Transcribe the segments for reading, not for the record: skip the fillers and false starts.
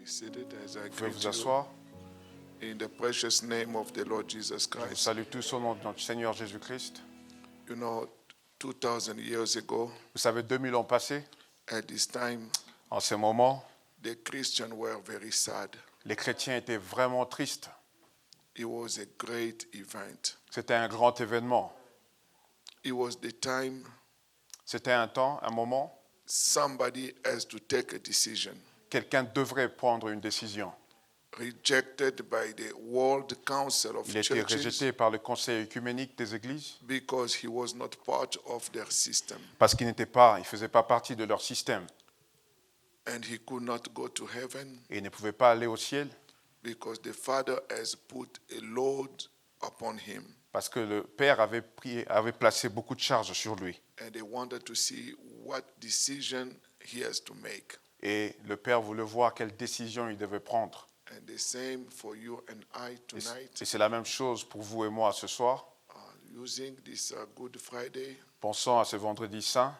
seated as I Vous pouvez greet vous you asseoir. in the precious name of the Lord Jesus Je vous Christ. salue tous au nom de notre Seigneur Jésus-Christ. You know, 2,000 years ago, Vous savez, 2000 ans passés, at this time, en ce moment, the Christians were very sad. les chrétiens étaient vraiment tristes. It was a great event. C'était un grand événement. It was the time C'était un temps, un moment, somebody has to take a decision. quelqu'un devrait prendre une décision. Rejected by the World Council of Il a été Churches rejeté par le Conseil œcuménique des églises because he was not part of their system. parce qu'il ne faisait pas partie de leur système. And he could not go to heaven Et il ne pouvait pas aller au ciel because the Father has put a load upon him. parce que le Père avait placé beaucoup de charges sur lui. And they wanted to see what decision he has to make. Et le Père voulait voir quelle décision il devait prendre. And the same for you and I tonight, Et c'est la même chose pour vous et moi ce soir. using this Good Friday. Pensons à ce vendredi saint.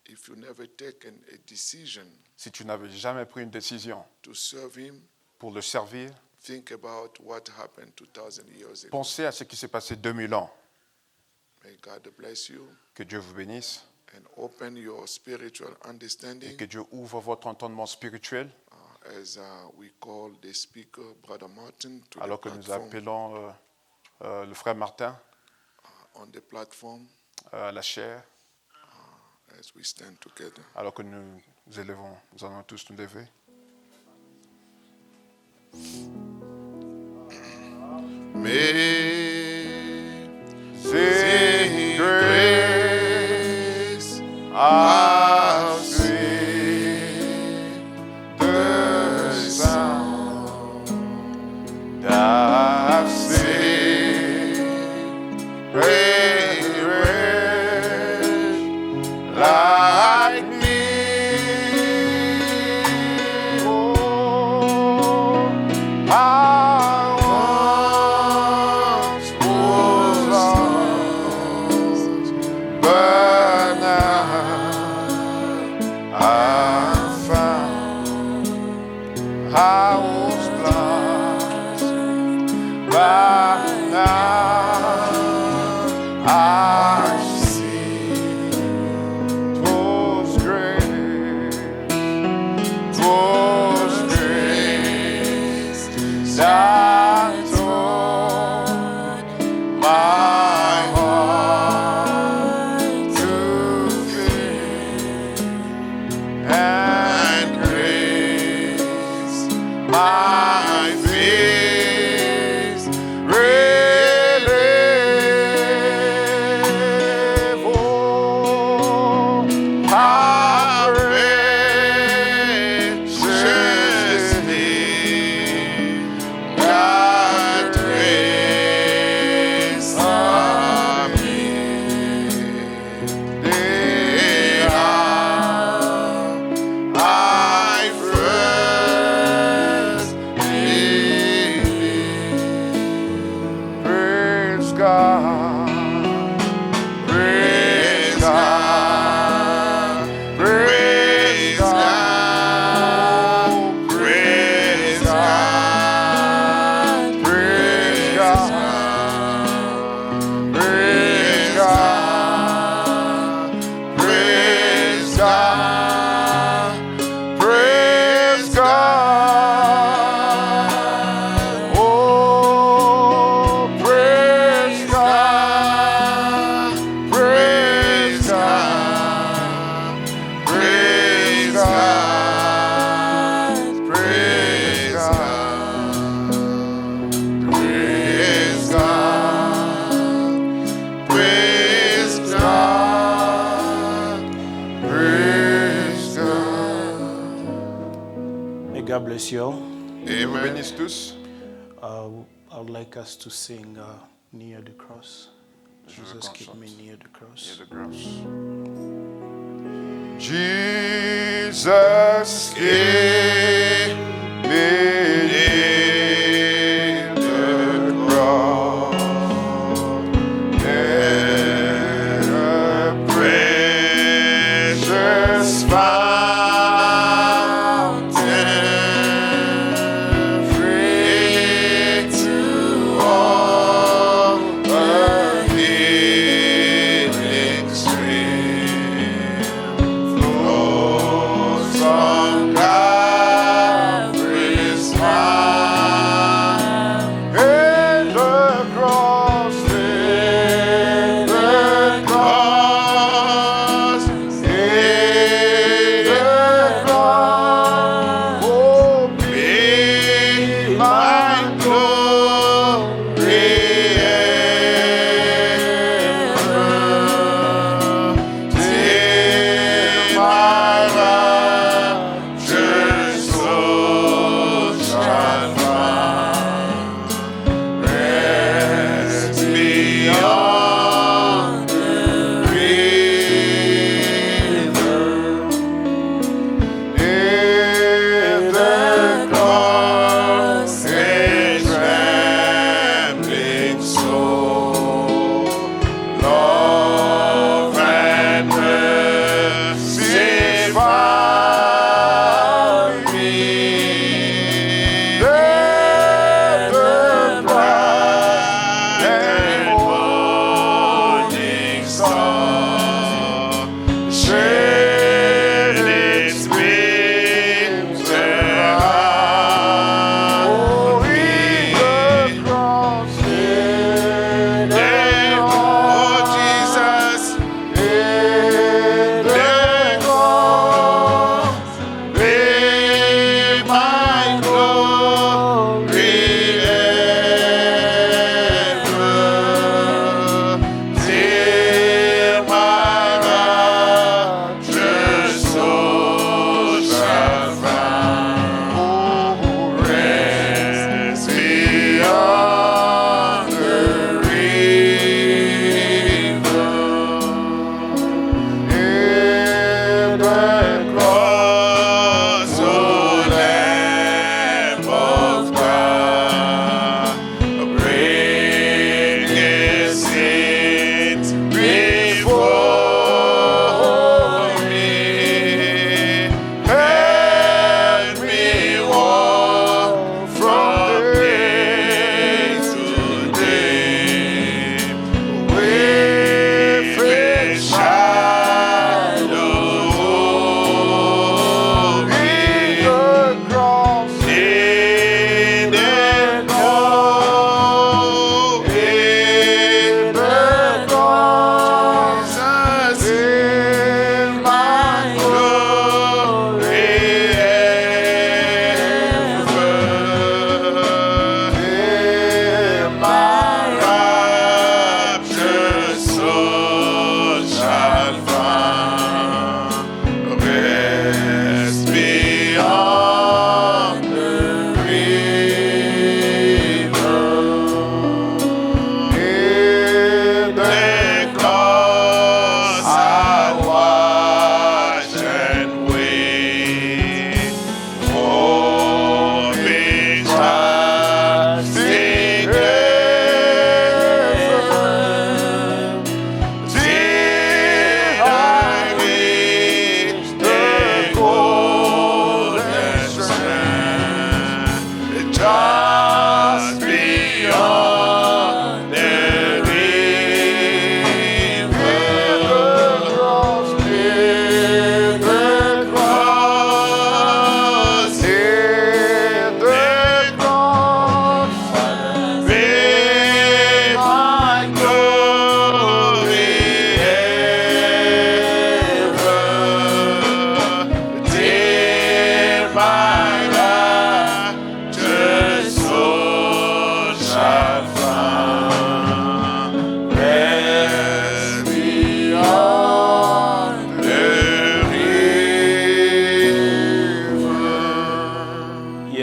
If you never taken a decision Si tu n'avais jamais pris une décision to serve him, pour le servir, think about what happened 2,000 years ago. pensez à ce qui s'est passé 2000 ans. May God bless you Que Dieu vous bénisse and open your spiritual et understanding que Dieu ouvre votre entendement spirituel as we call the speaker, Brother Martin, to alors the que nous platform, appelons le frère Martin on the platform à la chair, as we stand together. alors que nous allons tous nous lever. May Sing grace how sweet the sound that saved a wretch like me. Oh, I once was lost, but now I'm found. I was blind, but now I see. 'Twas grace that taught my heart to fear, and grace my fears relieve. Oh, how precious that grace of me. Day I first believed. Praise God, praise God, praise God, praise God, praise God, praise God, praise God, praise God. Oh, praise God, praise God, praise God, praise God, praise God, praise God, praise God. May God bless you all. Dieu vous bénisse tous. I would like us to sing Near the Cross. Je veux Jesus, qu'on keep chante. me near the cross. Near the cross. Jesus, keep me near the cross. Near a precious fountain.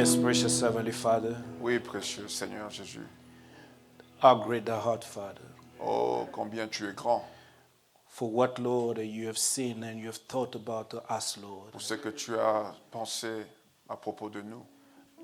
Yes, precious Heavenly Father, Oui, précieux Seigneur Jésus. how great thou art, Father. Oh, combien tu es grand For what, Lord, you have seen and you have thought about us, Lord. pour ce que tu as pensé à propos de nous.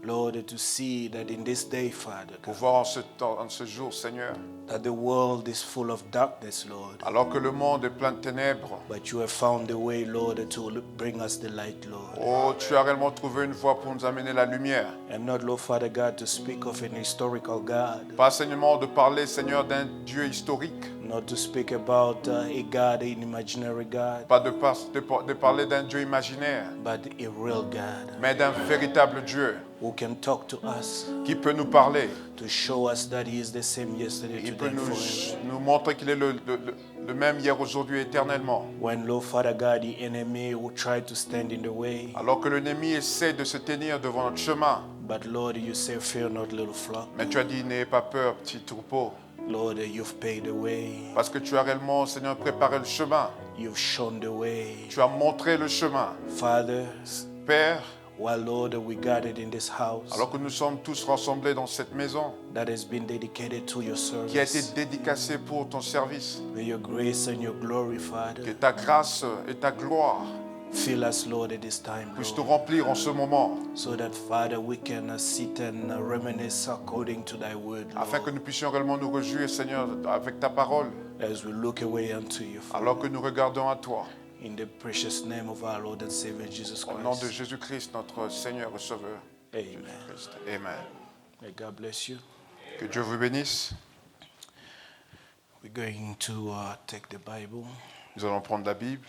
Lord, to see that in this day, Father, Pour God, voir en ce temps, en ce jour, Seigneur, that the world is full of darkness, Lord. alors que le monde est plein de ténèbres, But you have found a way, Lord, to bring us the light, Lord. oh, tu as réellement trouvé une voie pour nous amener la lumière. And not, Lord, Father God, to speak of an historical God, Pas seulement de parler, Seigneur, d'un Dieu historique, not to speak about a God, an imaginary God, pas de parler d'un Dieu imaginaire, but a real God mais d'un véritable Dieu who can talk to us, qui peut nous parler. to show us that He is the same yesterday, Il today, peut and forever. nous montrer qu'il est le même hier, aujourd'hui, éternellement. When, Lord Father God, the enemy will try to stand in the way, Alors que l'ennemi essaie de se tenir devant notre chemin. but Lord, you say, fear not, little flock. Mais tu as dit, n'ayez pas peur, petit troupeau. Lord, you've paid the way. Parce que tu as réellement, Seigneur, préparé le chemin. You've shown the way. Tu as montré le chemin. Father, Père, while, Lord, we gathered in this house alors que nous sommes tous rassemblés dans cette maison that has been dedicated to your qui a été service, dédicacée pour ton service, may your grace and your glory, que Father, ta grâce et ta gloire fill us, Lord, at this time, puissent nous Lord, remplir en ce moment, so that, Father, we can sit and reminisce according to thy word, afin que Lord, nous puissions réellement nous réjouir, Seigneur, avec ta parole, as we look away unto you, Father, alors que nous regardons à toi. in the precious name of our Lord and Savior Jesus Au nom de Christ. Jésus-Christ, notre Seigneur et Sauveur. Amen. Christ. Amen. May God bless you. Que Dieu vous bénisse. We're going to take the Bible. Nous allons prendre la Bible.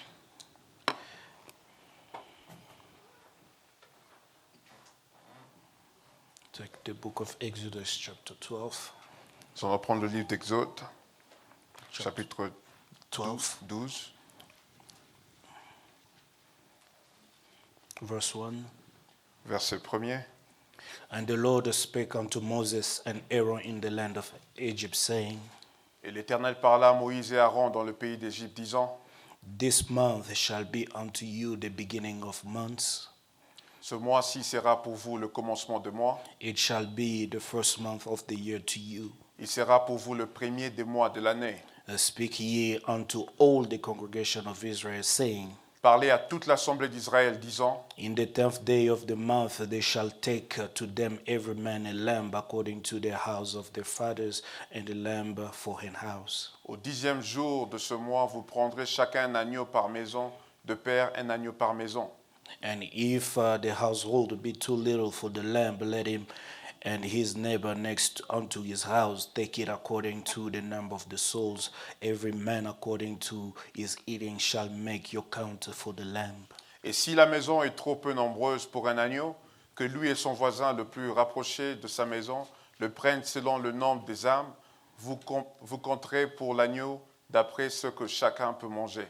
Take the book of Exodus, chapter 12. Nous allons prendre le livre d'Exode, chapitre 12, 12, verse 1. verset 1er. And the Lord spake unto Moses and Aaron in the land of Egypt, saying, Et l'Éternel parla à Moïse et Aaron dans le pays d'Égypte, disant, This month shall be unto you the beginning of months. ce mois-ci sera pour vous le commencement de mois. It shall be the first month of the year to you. Il sera pour vous le premier des mois de l'année. Speak ye unto all the congregation of Israel, saying, Parlez à toute l'assemblée d'Israël, disant, In the 10th day of the month they shall take to them every man a lamb according to their house of their fathers, and a lamb for an house. au 10e jour de ce mois, vous prendrez chacun un agneau par maison, de père un agneau par maison. And if the household be too little for the lamb, let him and his neighbor next unto his house take it according to the number of the souls. Every man according to his eating shall make your count for the lamb. Et si la maison est trop peu nombreuse pour un agneau, que lui et son voisin le plus rapproché de sa maison le prennent selon le nombre des âmes, vous compterez pour l'agneau d'après ce que chacun peut manger.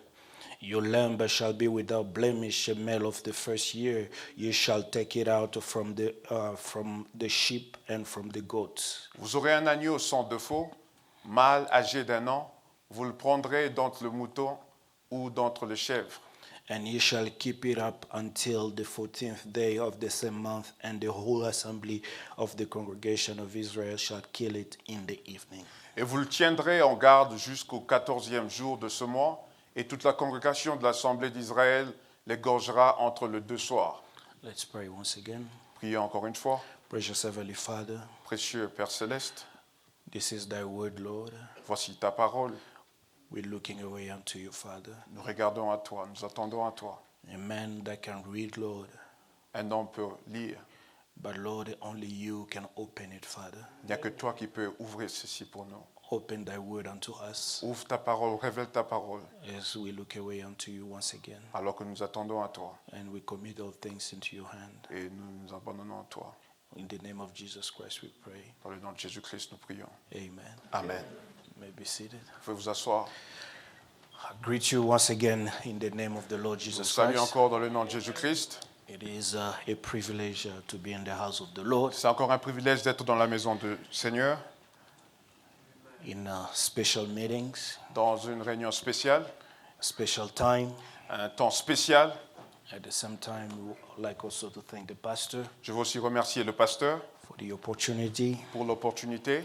Your lamb shall be without blemish, a male of the first year. You shall take it out from the sheep and from the goats. Vous aurez un agneau sans défaut, mâle âgé d'1 an, vous le prendrez d'entre le mouton ou d'entre les chèvres. And ye shall keep it up until the 14th day of the same month, and the whole assembly of the congregation of Israel shall kill it in the evening. Et vous le tiendrez en garde jusqu'au 14e jour de ce mois, et toute la congrégation de l'assemblée d'Israël l'égorgera entre les 2 soirs. Let's pray once again. Priez encore une fois. Precious Heavenly Father, Précieux Père Céleste, this is thy word, Lord. voici ta parole. We're looking away unto you, Father. Nous regardons à toi, nous attendons à toi. A man that can read, Lord, Un homme peut lire. but Lord, only you can open it, Father. Il n'y a que toi qui peux ouvrir ceci pour nous. Open thy word unto us Ouvre ta parole, révèle ta parole, as we look away unto you once again. alors que nous attendons à toi. And we commit all things into your hand. Et nous nous abandonnons à toi. In the name of Jesus Christ we pray. Dans le nom de Jésus-Christ, nous prions. Amen. Amen. You may be seated. Vous pouvez vous asseoir. I greet you once again in the name of the Lord Je vous Jesus salue Christ. encore dans le nom de Jésus-Christ. It is a privilege to be in the house of the Lord C'est encore un privilège d'être dans la maison du Seigneur, in special meetings, dans une réunion spéciale, special time, un temps spécial, At the same time, we would like also to thank the pastor Je veux aussi remercier le pasteur for the opportunity. pour l'opportunité.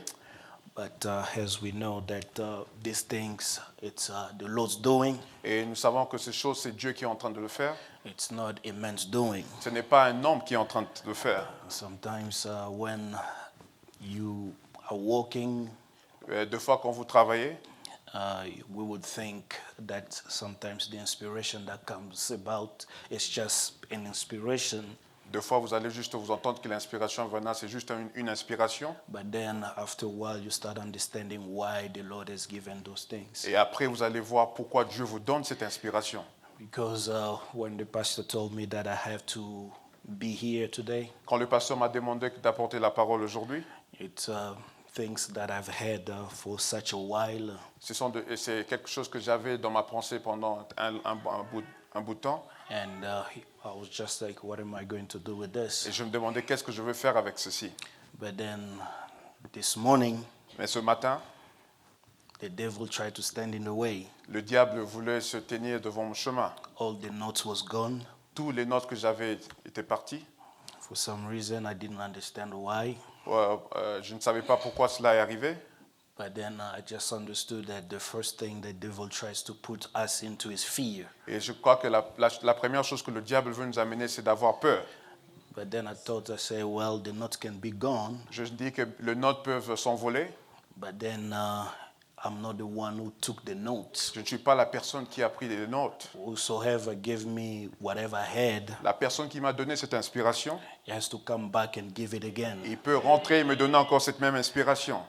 But as we know that these things, it's the Lord's doing. Et nous savons que ces choses, c'est Dieu qui est en train de le faire. It's not a man's doing. Ce n'est pas un homme qui est en train de le faire. Sometimes when you are walking, Deux fois, quand vous travaillez, we would think that sometimes the inspiration that comes about is just an inspiration. deux fois, vous allez juste vous entendre que l'inspiration venant, c'est juste une inspiration. But then after a while, you start understanding why the Lord has given those things. Et après, vous allez voir pourquoi Dieu vous donne cette inspiration. Because when the pastor told me that I have to be here today, Quand le pasteur m'a demandé d'apporter la parole aujourd'hui, it's things that I've had for such a while. c'est quelque chose que j'avais dans ma pensée pendant un bout de temps. And I was just like, what am I going to do with this? Et je me demandais qu'est-ce que je veux faire avec ceci. But then this morning, Mais ce matin, the devil tried to stand in the way. le diable voulait se tenir devant mon chemin. All the notes was gone. Tous les notes que j'avais étaient partis. For some reason, I didn't understand why. Je ne savais pas pourquoi cela est arrivé. But then I just understood that the first thing the devil tries to put us into is fear. Et je crois que la première chose que le diable veut nous amener, c'est d'avoir peur. But then I say, well, the notes can be gone. Je dis que les notes peuvent s'envoler. But then I'm not the one who took the notes. Je ne suis pas la personne qui a pris les notes. Whosoever gave me whatever I had, La personne qui m'a donné cette inspiration, he has to come back and give it again. il peut rentrer et me donner encore cette même inspiration.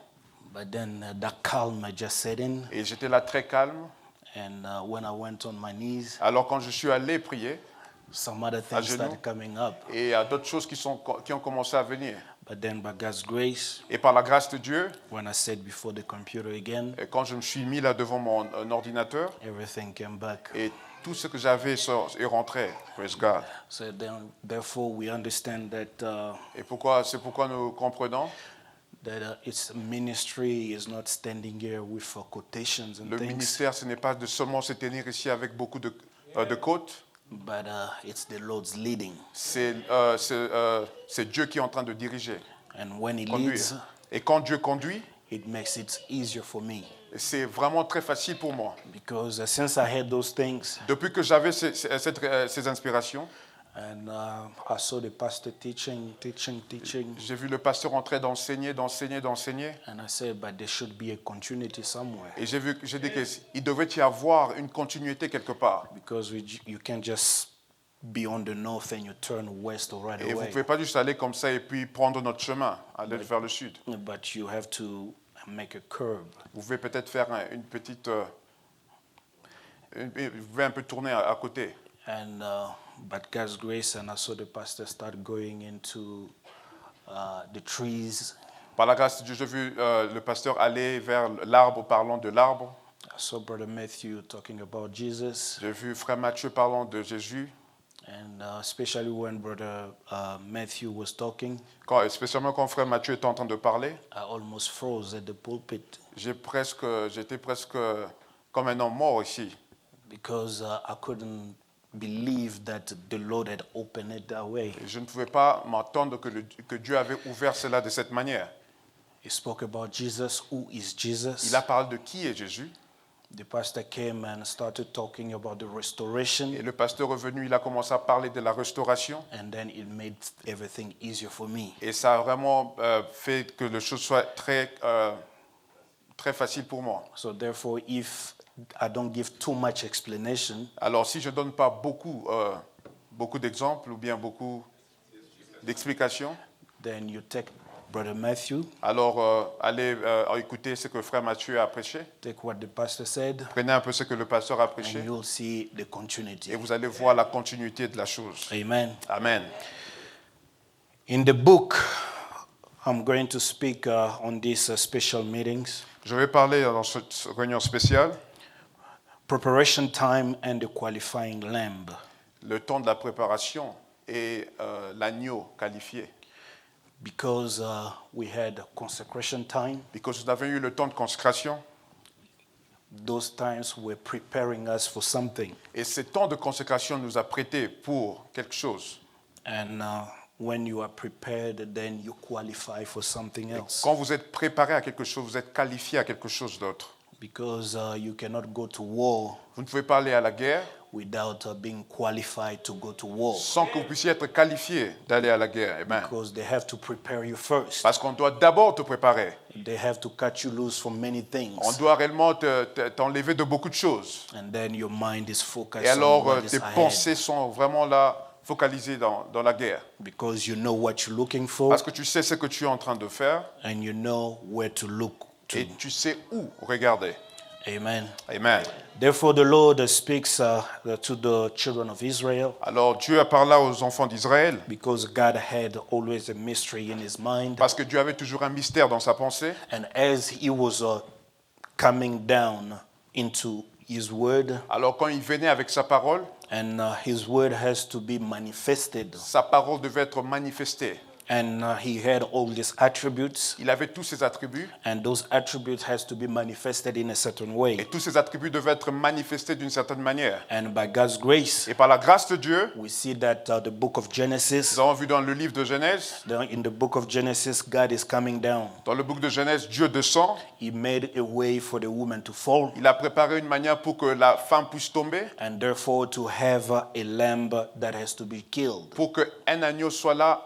But then that calm just set in. Et j'étais là très calme. And when I went on my knees, Alors quand je suis allé prier, some other à things genoux, started coming up. et il y a d'autres choses qui ont commencé à venir. But then by God's grace, Et par la grâce de Dieu, when I sat before the computer again, et quand je me suis mis là devant mon ordinateur, everything came back. et tout ce que j'avais est rentré. Praise God. So then, therefore, we understand that Et c'est pourquoi nous comprenons its ministry is not standing here with quotations and le things, ministère, ce n'est pas de seulement se tenir ici avec beaucoup de côtes. but it's the Lord's leading. C'est Dieu qui est en train de diriger, And when He conduire. leads, Et quand Dieu conduit, it makes it easier for me. c'est vraiment très facile pour moi. Because since I had those things, Depuis que j'avais ces inspirations, and I saw the pastor teaching, j'ai vu le pasteur en train d'enseigner. and I said, but there should be a continuity somewhere. Et j'ai dit qu'il devait y avoir une continuité quelque part. Because you can't just be on the north and you turn west right Et vous ne away. pouvez pas juste aller comme ça et puis prendre notre chemin, aller vers le sud. But you have to make a curve. Vous pouvez peut-être faire une petite... vous pouvez un peu tourner à côté. And but God's grace, and I saw the pastor start going into the trees. Par la grâce de Dieu, j'ai vu le pasteur aller vers l'arbre, parlant de l'arbre. I saw Brother Matthew talking about Jesus, J'ai vu frère Matthieu parlant de Jésus. and especially when Brother Matthew was talking, Spécialement quand frère Matthieu était en train de parler, I almost froze at the pulpit j'étais presque comme un homme mort ici. because I couldn't believe that the Lord had opened it that way. Et je ne pouvais pas m'attendre que Dieu avait ouvert cela de cette manière. He spoke about Jesus, who is Jesus. Il a parlé de qui est Jésus. The pastor came and started talking about the restoration, Et le pasteur revenu, il a commencé à parler de la restauration. and then it made everything easier for me. Et ça a vraiment fait que les choses soient très facile pour moi. So therefore, if I don't give too much explanation, Alors si je ne donne pas beaucoup d'exemples ou bien beaucoup d'explications, then you take Brother Matthew, alors allez écouter ce que frère Matthieu a prêché. take what the pastor said, Prenez un peu ce que le pasteur a prêché and you'll see the continuity. et vous allez voir la continuité de la chose. Amen. Amen. In the book, I'm going to speak on these special meetings, Je vais parler dans cette réunion spéciale, preparation time and the qualifying lamb. le temps de la préparation et l'agneau qualifié. Because we had consecration time, Parce que nous avons eu le temps de consécration, those times were preparing us for something. Et ces temps de consécration nous a prêtés pour quelque chose. And when you are prepared, then you qualify for something else. Quand vous êtes préparé à quelque chose, vous êtes qualifié à quelque chose d'autre. Because you cannot go to war Vous ne pouvez pas aller à la guerre without being qualified to go to war. sans que vous puissiez être qualifié d'aller à la guerre. Amen. Because they have to prepare you first. Parce qu'on doit d'abord te préparer. They have to cut you loose from many things. On doit réellement t'enlever de beaucoup de choses. And then your mind is focused Et on alors, what is tes ahead. pensées sont vraiment là, focalisées dans la guerre. Because you know what you're looking for Parce que tu sais ce que tu es en train de faire and you know where to look to. et tu sais où regarder. Amen. Amen. Therefore, the Lord speaks to the children of Israel Alors Dieu a parlé aux enfants d'Israël because God had always a mystery in his mind. parce que Dieu avait toujours un mystère dans sa pensée. And as he was coming down into his word, Alors quand il venait avec sa parole, and his word has to be manifested, sa parole devait être manifestée. and he had all these attributes, Il avait tous ses attributs and those attributes has to be manifested in a certain way. et tous ses attributs devaient être manifestés d'une certaine manière. And by God's grace, Et par la grâce de Dieu, we see that the book of Genesis, nous avons vu dans le livre de Genèse, in the book of Genesis, God is coming down. dans le book de Genèse, Dieu descend. He made a way for the woman to fall, Il a préparé une manière pour que la femme puisse tomber, and therefore to have a lamb that has to be killed. pour qu'un agneau soit là,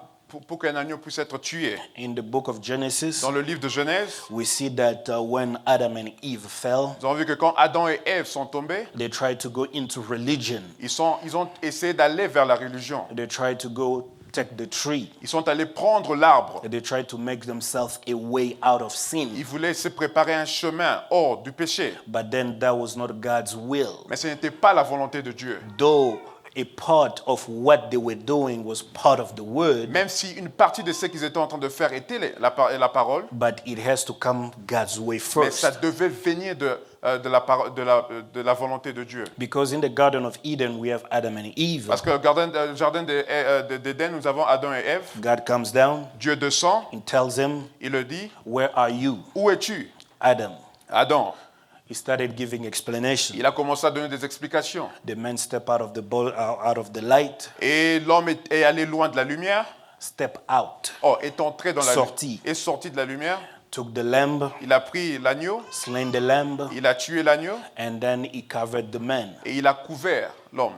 pour qu'un agneau puisse être tué. In the book of Genesis, Dans le livre de Genèse, we see that when Adam and Eve fell, nous avons vu que quand Adam et Ève sont tombés, they tried to go into religion. ils ont essayé d'aller vers la religion. They tried to go take the tree. Ils sont allés prendre l'arbre. They tried to make themselves a way out of sin. Ils voulaient se préparer un chemin hors du péché. But then that was not God's will. Mais ce n'était pas la volonté de Dieu. Though a part of what they were doing was part of the word, Même si une partie de ce qu'ils étaient en train de faire était la parole, but it has to come God's way mais ça first. devait venir de la volonté de Dieu. Because in the Garden of Eden, we have Adam and Eve. Parce que le jardin d'Éden, nous avons Adam et Ève. God comes down Dieu descend, and tells him, il le dit, "Where are you, où es-tu, Adam?" Adam? He started giving explanation. Il a commencé à donner des explications. The man stepped out of the light, Et l'homme est allé loin de la lumière, step out, est entré dans la Sorti. lumière, est sorti de la lumière. took the lamb, Il a pris l'agneau, slain the lamb, il a tué l'agneau and then he covered the man. et il a couvert l'homme.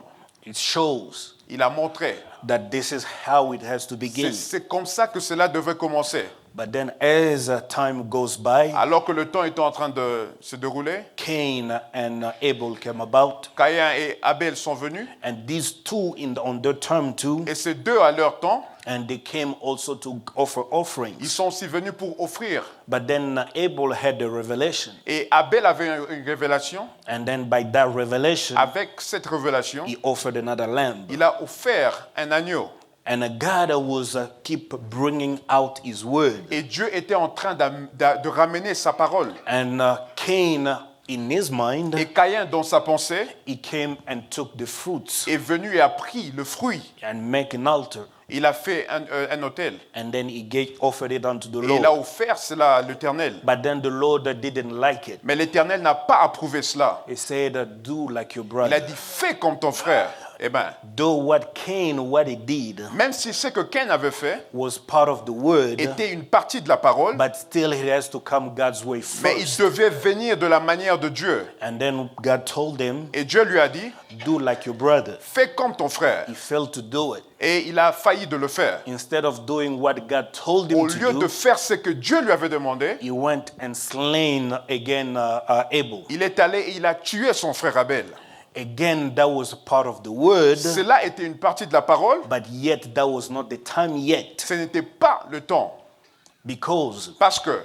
It shows Il a montré. that this is how it has to begin. C'est comme ça que cela devait commencer. But then as time goes by, Alors que le temps était en train de se dérouler, Cain and Abel came about, Caïn et Abel sont venus, and these two on their term too, et ces deux à leur temps, and they came also to offer ils offerings. sont aussi venus pour offrir. But then Abel had the revelation, Et Abel avait une révélation. and then by that revelation, Avec cette révélation, he offered another lamb. il a offert un agneau. And God was keep bringing out His word. Et Dieu était en train de ramener sa parole. And Cain, in his mind, Et Caïn, dans sa pensée, he came and took the fruits est venu et a pris le fruit. and make an altar. Il a fait un autel. And then he offered it unto the Et il a Lord. offert cela à l'Éternel. But then the Lord didn't like it. Mais l'Éternel n'a pas approuvé cela. He said, "Do like your Il a brother." dit, fais comme ton frère. Eh bien, Though what he did même si ce que Cain avait fait was part of the word, était une partie de la parole, but still it has to come God's way mais il first. devait venir de la manière de Dieu. And then God told him, Et Dieu lui a dit, "Do like your brother." fais comme ton frère. He failed to do it. Et il a failli de le faire. Instead of doing what God told Au him lieu to de do, faire ce que Dieu lui avait demandé, he went and slain again Abel. il est allé et il a tué son frère Abel. Again, that was part of the word, Cela était une partie de la parole, but yet that was not the time yet, ce n'était pas le temps. because Parce que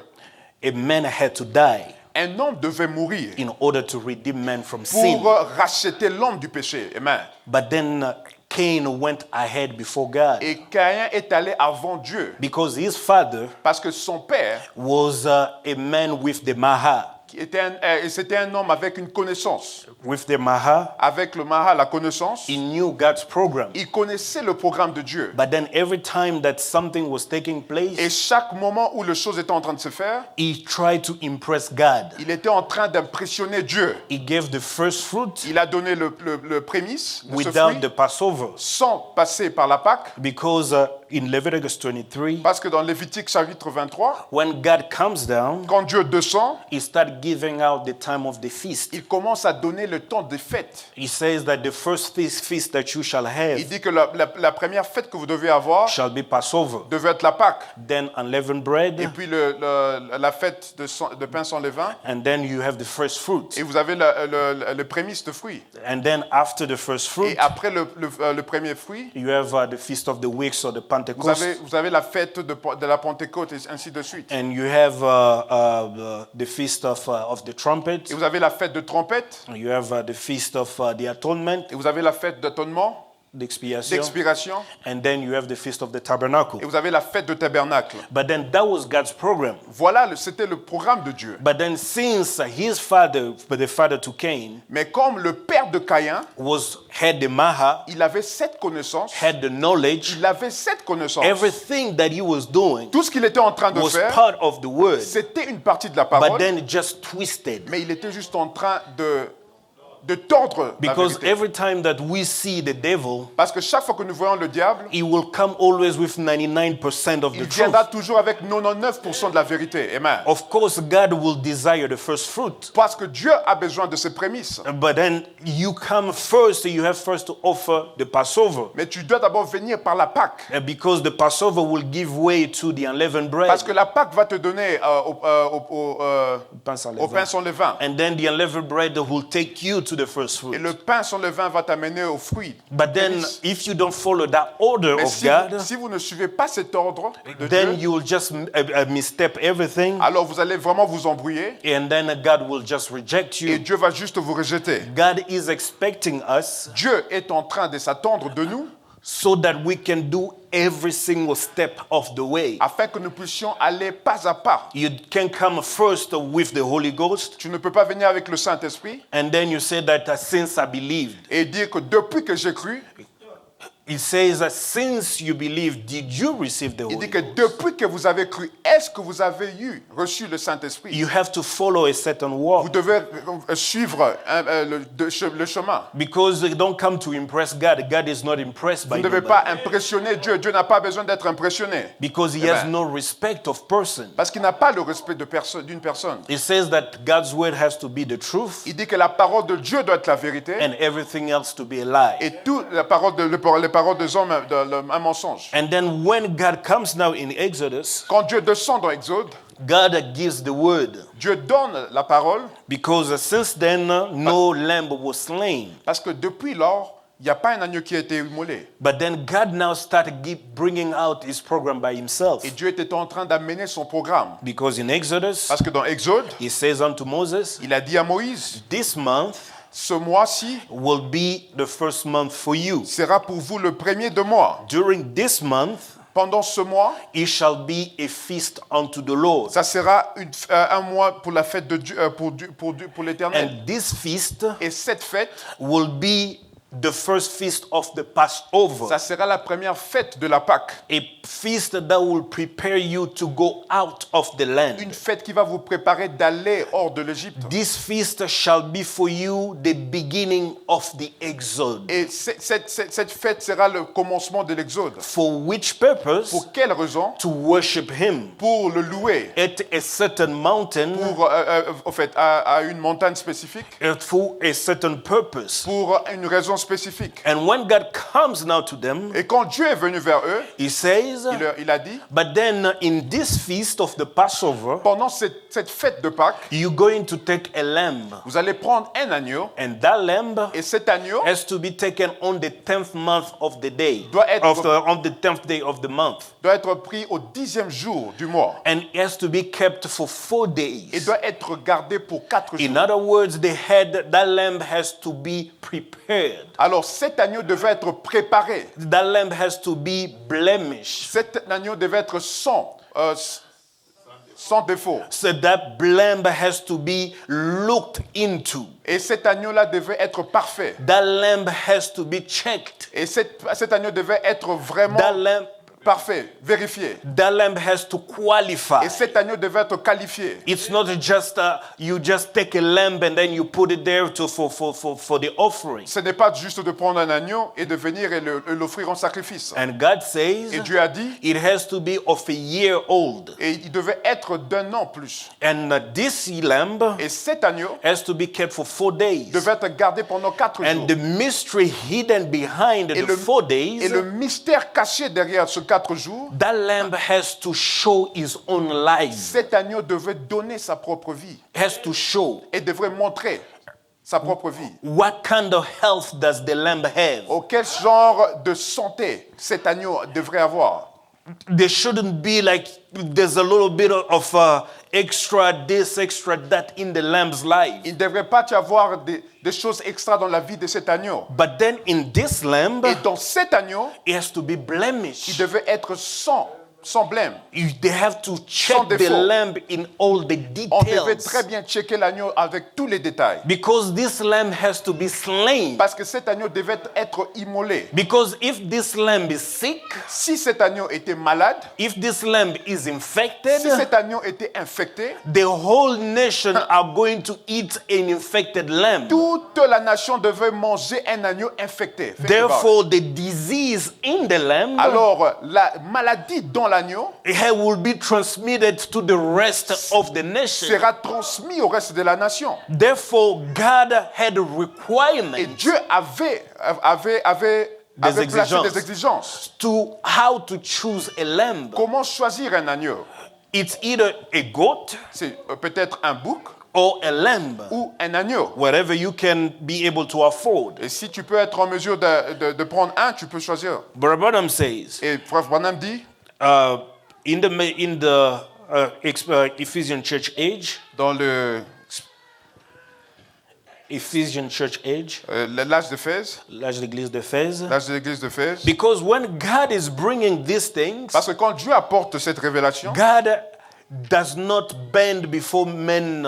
a man had to die un homme devait mourir in order to redeem man from pour sin. racheter l'homme du péché. Amen. But then Cain went ahead before God, Et Caïn est allé avant Dieu because his father parce que son père was a man with the maha. Et c'était un homme avec une connaissance. With the Maha, Avec le Maha, la connaissance, he knew God's program. il connaissait le programme de Dieu. But then every time that something was taking Et place, chaque moment où les choses étaient en train de se faire, he tried to impress God. il était en train d'impressionner Dieu. He gave the first fruit Il a donné le prémisse de ce without fruit the Passover. sans passer par la Pâque, Because in Leviticus 23, parce que dans Lévitique chapitre 23, when God comes down, quand Dieu descend, he starts giving out the time of the feast. il commence à donner le temps des fêtes. He says that the first feast that you shall Il have dit que la première fête que vous devez avoir shall be Passover. devait être la Pâque. Then unleavened Et bread, puis la fête de pain sans levain. and then you have the first fruit. Et vous avez le prémisse de fruits. And then after the first fruit, Et après le premier fruit, you have the feast of the weeks or the Pentecost. vous avez la fête de la Pentecôte et ainsi de suite. And you have the feast of the trumpet. Et vous avez la fête de trompette. You have the feast of the atonement, Et vous avez la fête d'atonement, d'expiation. d'expiration. And then you have the feast of the tabernacle. Et vous avez la fête de tabernacle. But then that was God's program. Voilà, c'était le programme de Dieu. But then since his father, the father to Cain, Mais comme le père de Caïn, had the Maha, il avait cette connaissance, had the knowledge, il avait cette connaissance. everything that he was doing Tout ce qu'il était en train de was faire, part of the word, c'était une partie de la but parole, then just twisted. mais il était juste en train de tordre la Because vérité. every time that we see the devil, Parce que chaque fois que nous voyons le diable, he will come always with 99% of il the truth. viendra toujours avec 99% de la vérité. Amen. Of course, God will desire the first fruit. Parce que Dieu a besoin de ses prémices. But then you come first, you have first to offer the Passover. Mais tu dois d'abord venir par la Pâque. Because the Passover will give way to the unleavened bread. Parce que la Pâque va te donner Pain sans au levain. pain sans levain. And then the unleavened bread will take you to the first Et fruit. le pain sans levain va t'amener aux fruits. But then if you don't follow that order Mais of si, God, si vous ne suivez pas cet ordre de then Dieu, you will just misstep everything, alors vous allez vraiment vous embrouiller and then God will just reject et you. Dieu va juste vous rejeter. God is expecting us Dieu est en train de s'attendre de nous so that we can do every single step of the way. afin que nous puissions aller pas à pas. You can come first with the Holy Ghost, Tu ne peux pas venir avec le Saint-Esprit and then you say that since I believed. et dire que depuis que j'ai cru, It says that since you believed, did you receive the il Holy dit que Ghost? depuis que vous avez cru, est-ce que vous avez reçu le Saint-Esprit? You have to follow a certain Vous walk devez suivre le chemin. because you don't come to impress God. God is not impressed Vous by ne devez nobody pas impressionner Dieu. Dieu n'a pas besoin d'être impressionné. because He Amen. has no respect of person. Parce qu'il n'a pas le respect d'une personne. It says that God's word has to be the truth Il dit que la parole de Dieu doit être la vérité and everything else to be a lie. et toute les paroles des hommes un mensonge. And then when God comes now in Exodus, Quand Dieu descend dans Exode, God gives the word Dieu donne la parole because since then no lamb was slain. parce que depuis lors, il n'y a pas un agneau qui a été immolé. But then God now started bringing out His program by Himself. Et Dieu était en train d'amener son programme. Because in Exodus, Parce que dans Exode, He says unto Moses, il a dit à Moïse, this month ce mois-ci will be the first month for you. sera pour vous le premier de mois. During this month, Pendant ce mois, it shall be a feast unto the Lord. ça sera un mois pour la fête de Dieu, pour l'Éternel. And this feast Et cette fête, will be the first feast of the Passover. ça sera la première fête de la Pâque. A feast that will prepare you to go out of the land. Une fête qui va vous préparer d'aller hors de l'Égypte. This feast shall be for you the beginning of the Exodus. Et cette fête sera le commencement de l'Exode. For which purpose? Pour quelle raison? To worship Him Pour le louer. at a certain mountain Pour, en fait, à une montagne spécifique. for a certain purpose. Pour une raison spécifique. And when God comes now to them, Et quand Dieu est venu vers eux, He says, il a dit, but then in this feast of the Passover, pendant cette fête de Pâques, you're going to take a lamb. vous allez prendre un agneau. And that lamb Et cet agneau has to be taken on the 10th month of the day, Doit être- on the 10th day of the month. doit être pris au 10e jour du mois. And it has to be kept for 4 Et days. doit être gardé pour 4 In jours. other words, that lamb has to be prepared. Alors cet agneau devait être préparé. That lamb has to be blemished. Cet agneau devait être sans sans défaut. So that lamb has to be looked into. Et cet agneau-là devait être parfait. That lamb has to be checked. Et cet agneau devait être vraiment That lamb, parfait, vérifié. that lamb has to qualify. Et cet agneau devait être qualifié. It's not just you just take a lamb and then you put it there for the offering. Ce n'est pas juste de prendre un agneau et de venir et l'offrir en sacrifice. And God Et says Dieu a dit, it has to be of a year old. et il devait être d'1 an plus. And this lamb Et cet agneau has to be kept for 4 days. devait être gardé pendant 4 jours. And the mystery hidden behind Et the 4 days, et le mystère caché derrière ce 4 jours, that lamb has to show his own life. cet agneau devait donner sa propre vie Has to show et devrait montrer sa propre vie. what kind of health does the lamb have. Oh, quel genre de santé cet agneau devrait avoir. There shouldn't be like there's a little bit of extra this, extra that in the lamb's life. Il ne devrait pas y avoir des choses extra dans la vie de cet agneau. But then in this lamb, Et dans cet agneau, it has to be il blemished. devait être sans blême. They have to check Sans the défaut. lamb in all the On devait details. très bien checker l'agneau avec tous les détails. Because this lamb has to be slain. Parce que cet agneau devait être immolé. Because if this lamb is sick, Si cet agneau était malade, if this lamb is infected, si cet agneau était infecté, the whole nation are going to eat an infected lamb. toute la nation devait manger un agneau infecté. Therefore, the disease in the lamb Alors, la maladie dans l'agneau will be transmitted to the rest of the nation. sera transmise au reste de la nation. Therefore, God had a Et requirement Dieu avait placé exigences. des exigences. to how to choose a lamb. Comment choisir un agneau? It's either a goat C'est peut-être un bouc or a lamb, ou un agneau. whatever you can be able to afford. Et si tu peux être en mesure de prendre un, tu peux choisir. Brother Branham says, Et Frère Branham dit, in the Ephesian church age, dans l'âge d'Éphèse, l'âge de l'église d'Éphèse, l'âge de l'église d'Éphèse, because when God is bringing these things, parce que quand Dieu apporte cette révélation, God does not bend before men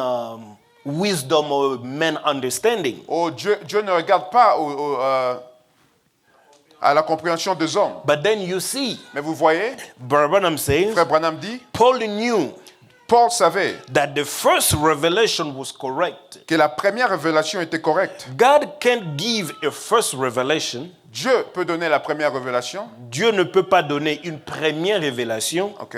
wisdom or men understanding. Dieu ne regarde pas à la compréhension des hommes. But then you see, Mais vous voyez, Brother Branham says, Frère Branham dit, Paul knew Paul savait that the first revelation was correct. que la première révélation était correcte. God can't give a first revelation. Dieu peut donner la première révélation. Dieu ne peut pas donner une première révélation, OK.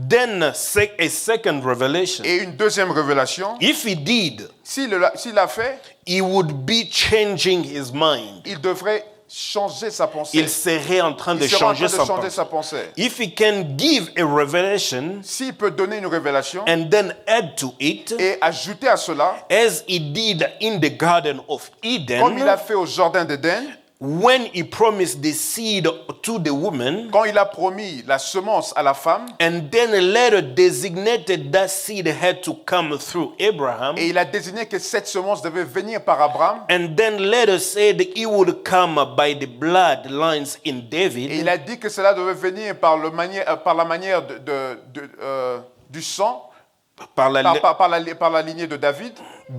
then a second revelation. Et une deuxième révélation. If he did, S'il l'a fait, he would be changing his mind. il devrait changer sa pensée. Il serait en train de Il sera en changer train de sa changer pensée. sa pensée. If he can give a revelation S'il peut donner une révélation and then add to it, et ajouter à cela, as he did in the Garden of comme il a Eden, fait au Jardin d'Éden, when he promised the seed to the woman, quand il a promis la semence à la femme, and then later designated that seed had to come through Abraham, et il a désigné que cette semence devait venir par Abraham, and then later said it would come by the bloodlines in et David, il a dit que cela devait venir par la manière du sang, par la- par la lignée de David.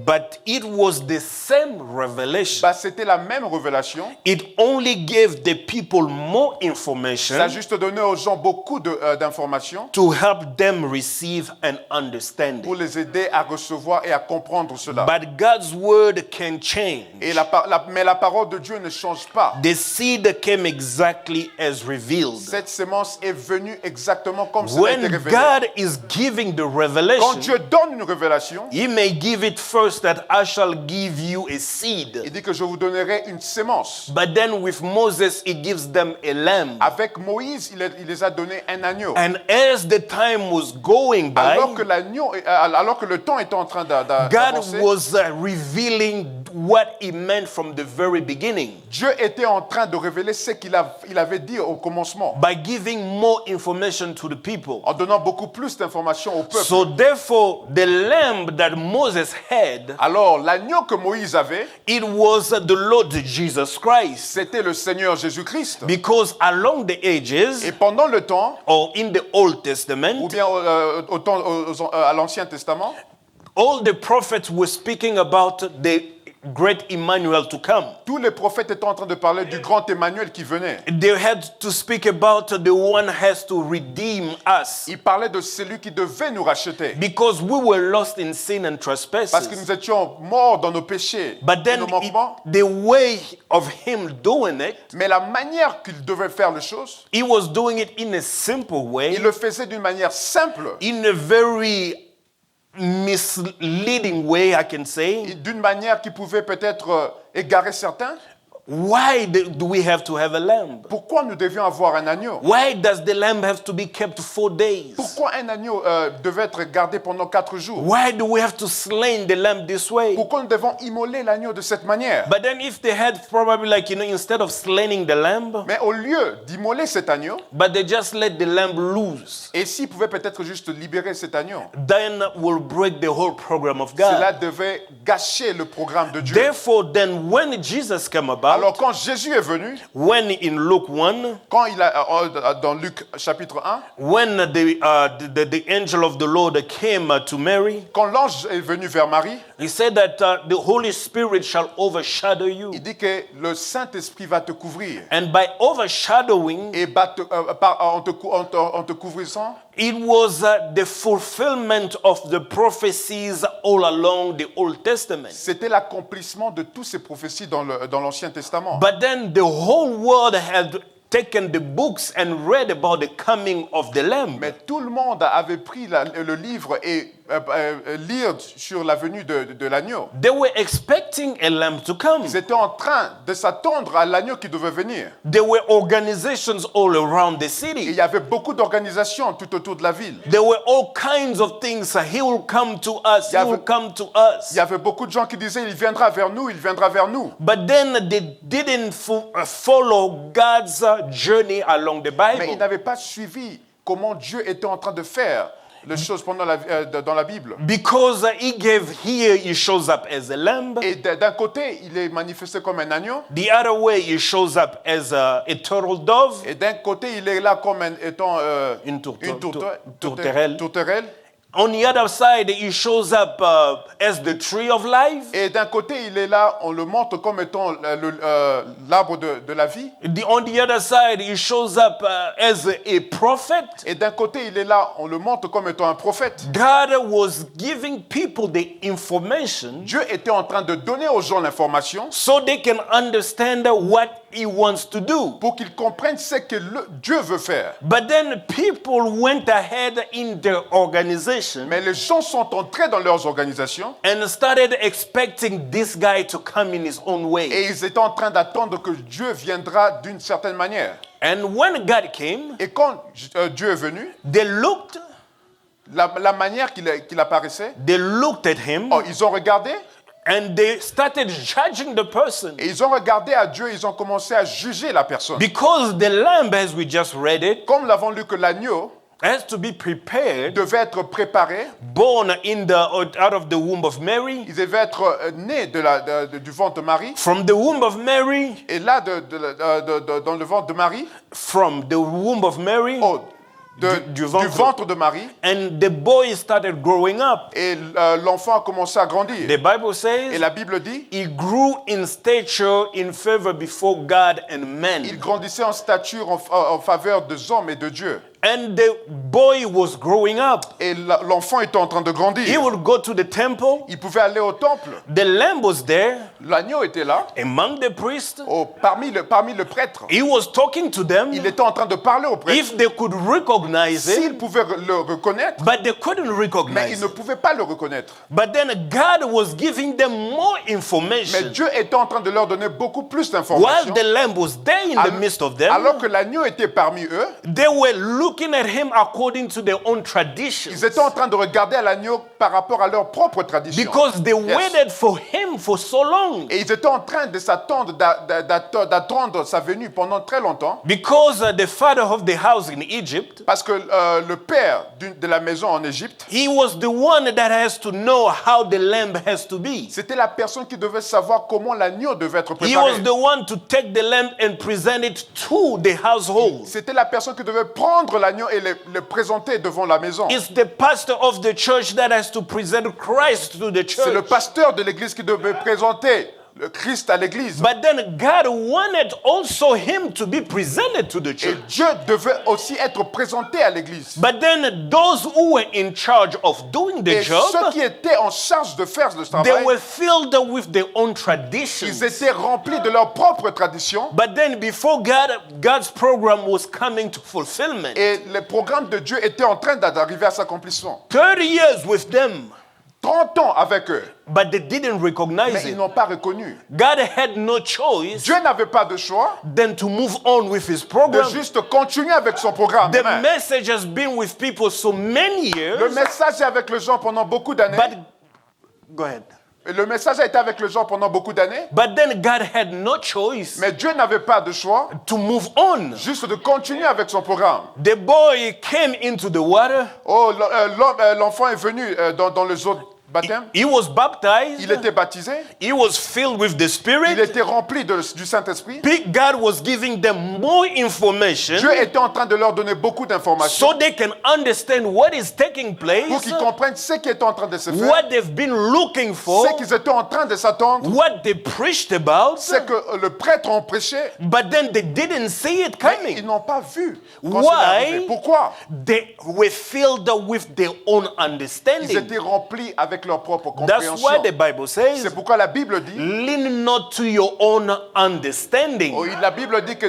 but it was the same revelation. C'était la même révélation. It only gave the people more Ça a information juste donné aux gens beaucoup d'informations to help them receive and understand pour it. les aider à recevoir et à comprendre cela. But God's word can change. Et mais la parole de Dieu ne change pas. The seed came exactly as revealed. Cette semence est venue exactement comme ça a été When révélé. God is giving the Quand revelation, Dieu donne une révélation, He may give it first that I shall give you a seed. il dit que je vous donnerai une sémence. But then with Moses, He gives them a lamb. Avec Moïse, il les a donné un agneau. And as the time was going by, Alors que le temps était en train God d'avancer, was revealing what he meant from the very beginning Dieu était en train de révéler ce il avait dit au commencement, by giving more information to the people. en donnant beaucoup plus d'informations au peuple. So therefore, the lamb that Moses had, Alors, l'agneau que Moïse avait, it was the Lord Jesus Christ. c'était le Seigneur Jésus-Christ. Because along the ages, Et pendant le temps, or in the Old ou Testament, bien à l'Ancien Testament, all the prophets were speaking about the great Emmanuel to come. tous les prophètes étaient en train de parler du grand Emmanuel qui venait. They had to speak about the one has to redeem us. Ils parlaient de celui qui devait nous racheter. Because we were lost in sin and Parce que trespasses. nous étions morts dans nos péchés But et then nos manquements. the way of him doing it, Mais la manière qu'il devait faire les choses, he was doing it in a simple way, il le faisait d'une manière simple, in a very misleading way, I can et say. d'une manière qui pouvait peut-être égarer certains. Why do we have to have a lamb? Pourquoi nous devions avoir un agneau? Why does the lamb have to be kept 4 days? Pourquoi un agneau devait être gardé pendant 4 jours? Why do we have to slay the lamb this way? Pourquoi nous devons immoler l'agneau de cette manière? But then if they had probably like, instead of slaying the lamb, Mais au lieu d'immoler cet agneau, but they just let the lamb loose, et s'ils pouvaient peut-être juste libérer cet agneau, then will break the whole program of cela God. devait gâcher le programme de Dieu. Therefore, then when Jesus came Alors about, quand Jésus est venu, when in Luke 1, quand il a dans Luc chapitre 1, when the angel of the Lord came to Mary, quand l'ange est venu vers Marie, he said that the Holy Spirit shall overshadow you. il dit que le Saint-Esprit va te couvrir. And by overshadowing, Et en te couvrissant, it was the fulfillment of the prophecies all along the Old Testament. c'était l'accomplissement de toutes ces prophéties dans l'Ancien Testament. But then the whole world had taken the books and read about the coming of the Lamb. Mais tout le monde avait pris le livre et lire sur la venue de l'agneau. They were expecting a lamb to come. Ils étaient en train de s'attendre à l'agneau qui devait venir. There were organizations all around the Et il city. y avait beaucoup d'organisations tout autour de la ville. There were all kinds of things. He will come to us. He Yeah, will but- come to us. Il y avait beaucoup de gens qui disaient, il viendra vers nous, il viendra vers nous. But then they didn't follow God's journey along the Mais ils Bible. n'avaient pas suivi comment Dieu était en train de faire les choses dans la Bible. Because he shows up as a lamb. Et d'un côté, il est manifesté comme un agneau. The other way, he shows up as a turtle dove. Et d'un côté, il est là comme étant Une tourterelle. tourterelle. On the other side, he shows up as the tree of life. Et d'un côté, il est là, on le montre comme étant l'arbre de la vie. On the other side, he shows up as a prophet. Et d'un côté, il est là, on le montre comme étant un prophète. God was giving people the information Dieu était en train de donner aux gens l'information so they can understand what he wants to do. pour qu'ils comprennent ce que Dieu veut faire. But then people went ahead in their organization Mais les gens sont entrés dans leurs organisations and started expecting this guy to come in his own way. et ils étaient en train d'attendre que Dieu viendra d'une certaine manière. And when God came, Et quand Dieu est venu, they looked la manière qu'il apparaissait, at him, ils ont regardé and they started judging the person. et ils ont regardé à Dieu, ils ont commencé à juger la personne. Because the lamb, as we just read it, Comme nous l'avons lu que l'agneau has to be prepared, devait être préparé, born out of the womb of Mary. il devait être né du ventre de Marie. From the womb of Mary, Et là, dans le ventre de Marie, from the womb of Mary, du ventre de Marie, and the boy started growing up. et l'enfant a commencé à grandir. The Bible Et says la Bible dit, he grew in stature, in favor before God and il men. grandissait en stature en faveur des hommes et de Dieu. And the boy was growing up. Et l'enfant était en train de He grandir. would go to the temple. Il pouvait aller au temple. The lamb was there L'agneau était là, among the priests. parmi le prêtre. He was talking to them. Il était en train de parler au prêtre. If they could recognize it, S'il pouvait le reconnaître, but they couldn't mais recognize il ne it. pouvait pas le reconnaître. But then God was giving them more Mais information. Dieu était en train de leur donner beaucoup plus While d'informations. the lamb was there in the midst of them, Alors que l'agneau était parmi eux, they were looking at him according to their own traditions. Ils étaient en train de regarder à l'agneau par rapport à leur propre tradition. Because they Yes. waited for him for so long. Et ils étaient en train de s'attendre, d'attendre sa venue pendant très longtemps. Because the father of the house in Egypt, Parce que le père de la maison en Égypte, he was the one that has to know how the lamb has to be. c'était la personne qui devait savoir comment l'agneau devait être He préparé. was the one to take the lamb and present it to the household. C'était la personne qui devait prendre l'agneau et le présenter devant la maison. It's the pastor of the church that has to present Christ to the C'est le church. pasteur de l'église qui devait présenter le Christ à l'église. But then God wanted also him to be presented to the Et church. Dieu devait aussi être présenté à l'église. But then those who were in charge of doing the Et job, ceux qui étaient en charge de faire ce they travail, were filled with their own ils traditions. étaient remplis de leur propre tradition. But then before God's program was coming to fulfillment, Et le programme de Dieu était en train d'arriver à son accomplissement. 30 years with them, 30 ans avec eux, but they didn't mais recognize ils it. n'ont pas reconnu. God had no choice Dieu n'avait pas de choix than to move on with his de program. juste continuer avec son programme. The Amen. message has been with people so many Le years, message est avec les gens pendant beaucoup d'années. but go ahead. Et le message a été avec les gens pendant beaucoup d'années. But then God had no choice Mais Dieu n'avait pas de choix to move on. juste de continuer avec son programme. The boy came into the water. Oh, l'enfant est venu dans les eaux de baptême. He was baptized. Il était baptisé. He was filled with the Il Spirit. était rempli du Saint-Esprit. God was giving them more information Dieu était en train de leur donner beaucoup d'informations so they can understand what is taking pour place, qu'ils comprennent ce qui est en train de se faire, what they've been looking for, ce qu'ils étaient en train de s'attendre, what they preached about, ce que le prêtre ont prêché, but then they didn't see it mais ils coming. n'ont pas vu quand Why? c'est arrivé. Pourquoi? They were filled with their own Ils understanding. étaient remplis avec leur propre That's compréhension. why the Bible says, C'est pourquoi la Bible dit, lean not to your own understanding. la Bible dit que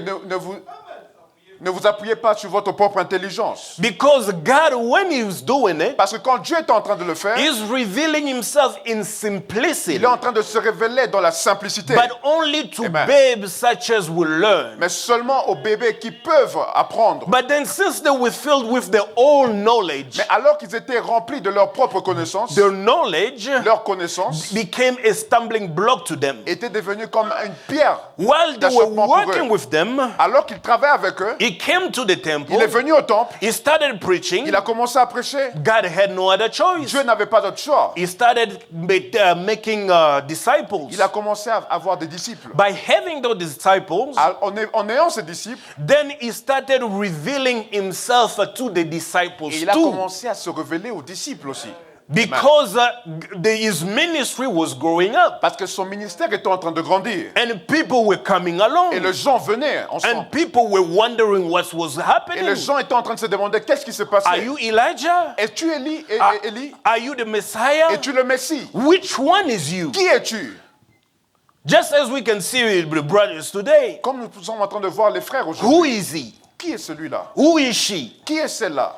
ne vous appuyez pas sur votre propre intelligence. Because God, when He was doing it, Parce que quand Dieu est en train de le faire, He's revealing Himself in il simplicity, est en train de se révéler dans la simplicité. but only to Amen. babes such as will learn. Mais seulement aux bébés qui peuvent apprendre. But then, since they were filled with their own knowledge, Mais alors qu'ils étaient remplis de leur propre connaissance, their knowledge leur connaissance became a stumbling block to them. était devenue comme une pierre. While they were d'achoppement pour eux. working with them, Alors qu'ils travaillaient avec eux, He came to the temple, il est venu au temple, He started preaching. il a commencé à prêcher. God had no other choice. Dieu n'avait pas d'autre choix. He started making disciples. Il a commencé à avoir des disciples. By having those disciples, En ayant ces disciples, then he started revealing himself to the disciples et il a too. commencé à se révéler aux disciples aussi. Because his ministry was growing up. Parce que son ministère était en train de grandir. And people were coming along. Et les gens venaient ensemble. And people were wondering what was Et happening. les gens étaient en train de se demander qu'est-ce qui se Are passait. you Elijah? Es-tu Élie? Élie? Are you the Messiah? Es-tu le Messie? Which one is you? Qui es-tu? Just as we can see with the brothers today. Comme nous sommes en train de voir les frères Who aujourd'hui. is he? Qui est celui-là? Who is she? Qui est celle-là?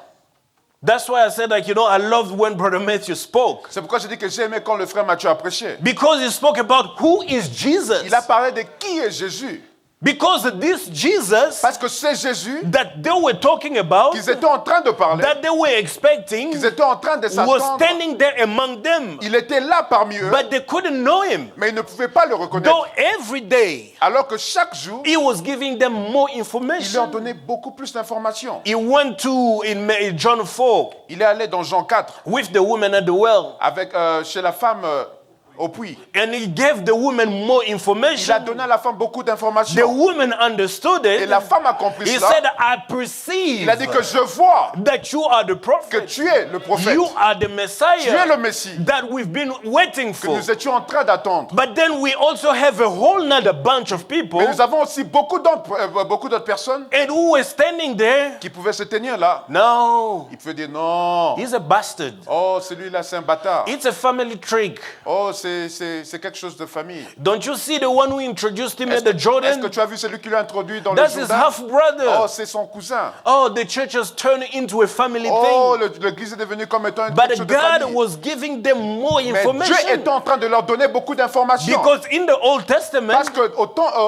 That's why I said, I loved when Brother Matthew spoke. C'est pourquoi j'ai dit que j'ai aimé quand le frère Matthieu a prêché. Because he spoke about who is Jesus. Il a parlé de qui est Jésus. Because this Jesus Parce que c'est Jésus that they were talking about, qu'ils étaient en train de parler, that they were expecting, qu'ils étaient en train de was s'attendre. standing there among them. Il était là parmi eux, But they couldn't know him. mais ils ne pouvaient pas le reconnaître. Though every day Alors que chaque jour, he was giving them more il leur information. donnait beaucoup plus d'informations. He went to, in John 4, Il est allé dans Jean 4 with the woman at the well. avec, chez la femme au puits. And he gave the woman more Il a information. donné à la femme beaucoup The d'informations. woman understood Et it. la femme a compris He cela. said, I perceive Il a dit que je vois that you are the que prophet. tu es le prophète. You are the Tu es Messiah le Messie that we've been waiting que for. nous étions en train d'attendre. But then we also have a whole nother bunch of people Mais nous avons aussi beaucoup d'autres personnes and who were standing there. qui pouvaient se tenir là. No, Ils pouvaient dire non. he's a bastard. Oh, celui-là, c'est un bâtard. It's a family trick. Oh, c'est quelque chose de famille. Don't you see the one who introduced him Est-ce at the que Jordan? tu as vu celui qui l'a introduit dans le That's his Jourdain? half-brother. Oh, c'est son cousin. Oh, the church has turned into a family Oh, thing. l'église est devenue comme étant une But chose de God famille. was giving them more Mais Dieu information. était en train de leur donner beaucoup d'informations. Because in the Old Parce Testament,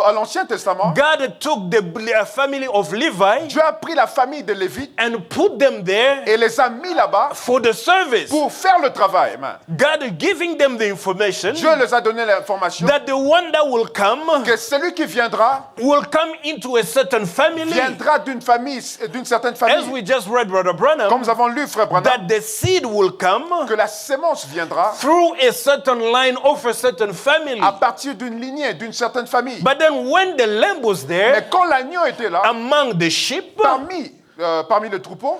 à l'Ancien Testament, God took the family of Levi Dieu a pris la famille de Lévite and put them there et les a mis là-bas for the service. pour faire le travail. Amen. God giving them the information Dieu les a donné l'information that the one that will come que celui qui viendra into a certain family. viendra d'une famille, d'une certaine As famille. we just read, Brother Branham, Comme nous avons lu, frère Branham, that the seed will come que la sémence viendra through a certain line of a certain family. à partir d'une lignée, d'une certaine famille. But then when the lamb was there Mais quand l'agneau était là, among the sheep, parmi le troupeau,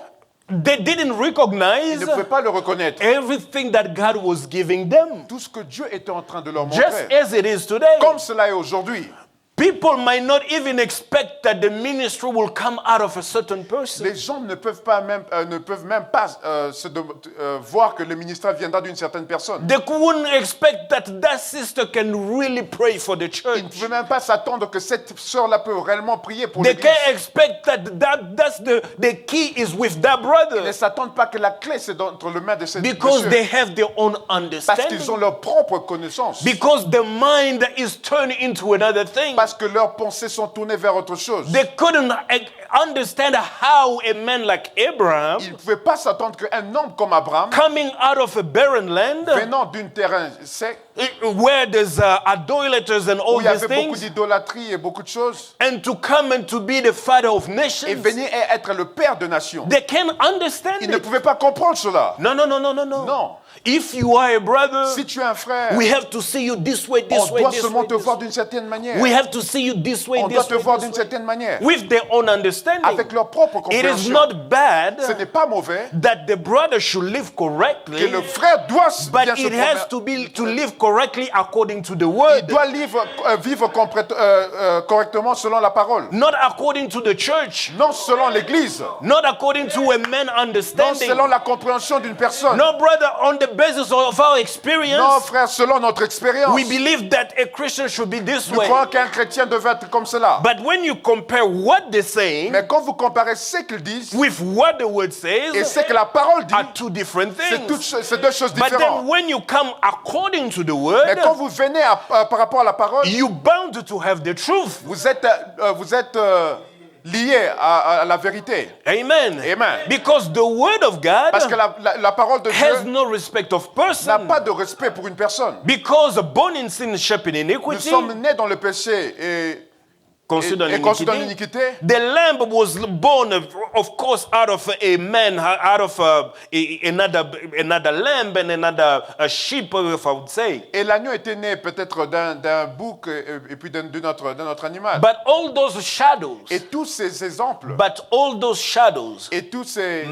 they didn't ils recognize ne pouvaient pas le reconnaître. everything that God was giving them. Tout ce que Dieu était en train de leur Just montrer, as it is today. comme cela est aujourd'hui. People might not even expect that the ministry will come out of a certain person. Les gens ne peuvent même pas voir que le ministère viendra d'une certaine personne. They wouldn't expect that sister can really pray for the Ils ne church. pouvaient même pas s'attendre que cette sœur-là peut réellement prier pour They l'église. can't expect that's the key is with that Ils ne brother s'attendent pas que la clé c'est entre les mains de cette because monsieur. they have their own Parce understanding. qu'ils ont leur propre connaissance. Because the mind is turned into another thing. Parce que leurs pensées sont tournées vers autre chose. They couldn't understand how a man like Abraham, Ils ne pouvaient pas s'attendre qu'un homme comme Abraham, coming out of a barren land, venant d'un terrain sec, where there's idolaters and all où il y these avait beaucoup things, d'idolâtrie et beaucoup de choses, and to come and to be the father of et nations, venir être le père de nations. they can't understand Ils ne it. pouvaient pas comprendre cela. No. Non. If you are a brother, Si tu es un frère, we have to see you this way, this on way, doit this seulement way. te voir d'une certaine manière. We have to see you this way, On doit this te way, voir this d'une way. certaine manière. With their own understanding. Avec leur propre It is compréhension. not bad Ce n'est pas mauvais that the brother should live que correctly, le frère doit but bien se it has to live correctly according to the Il word, doit vivre correctement selon la parole. not according to the church, Non selon l'église. not according to a man Non understanding. selon la compréhension d'une personne. No, brother, on the basis of our Non, experience, frère, selon notre expérience. we believe that a Christian should be this Nous way. croyons qu'un chrétien devait être comme cela. But when you compare what they're saying Mais quand vous comparez ce qu'ils disent with what the word et says, ce que la parole dit, are two different things. c'est deux choses But then différentes. when you come according to the Mais word, quand vous venez par rapport à la parole, you're bound to have the truth. vous êtes lié à la vérité. Amen. Amen. Because the word of God Parce que la parole de has Dieu no respect of n'a person. pas de respect pour une personne. Because born in sin, shaped in Nous iniquity, sommes nés dans le péché et considered conçus dans iniquity. l'iniquité. The lamb was born, of course, out of a man, out of another lamb and another sheep, if I would say. Et l'agneau était né peut-être d'un bouc et puis d'un autre animal. But all those shadows, Et tous ces exemples, et et tous ces,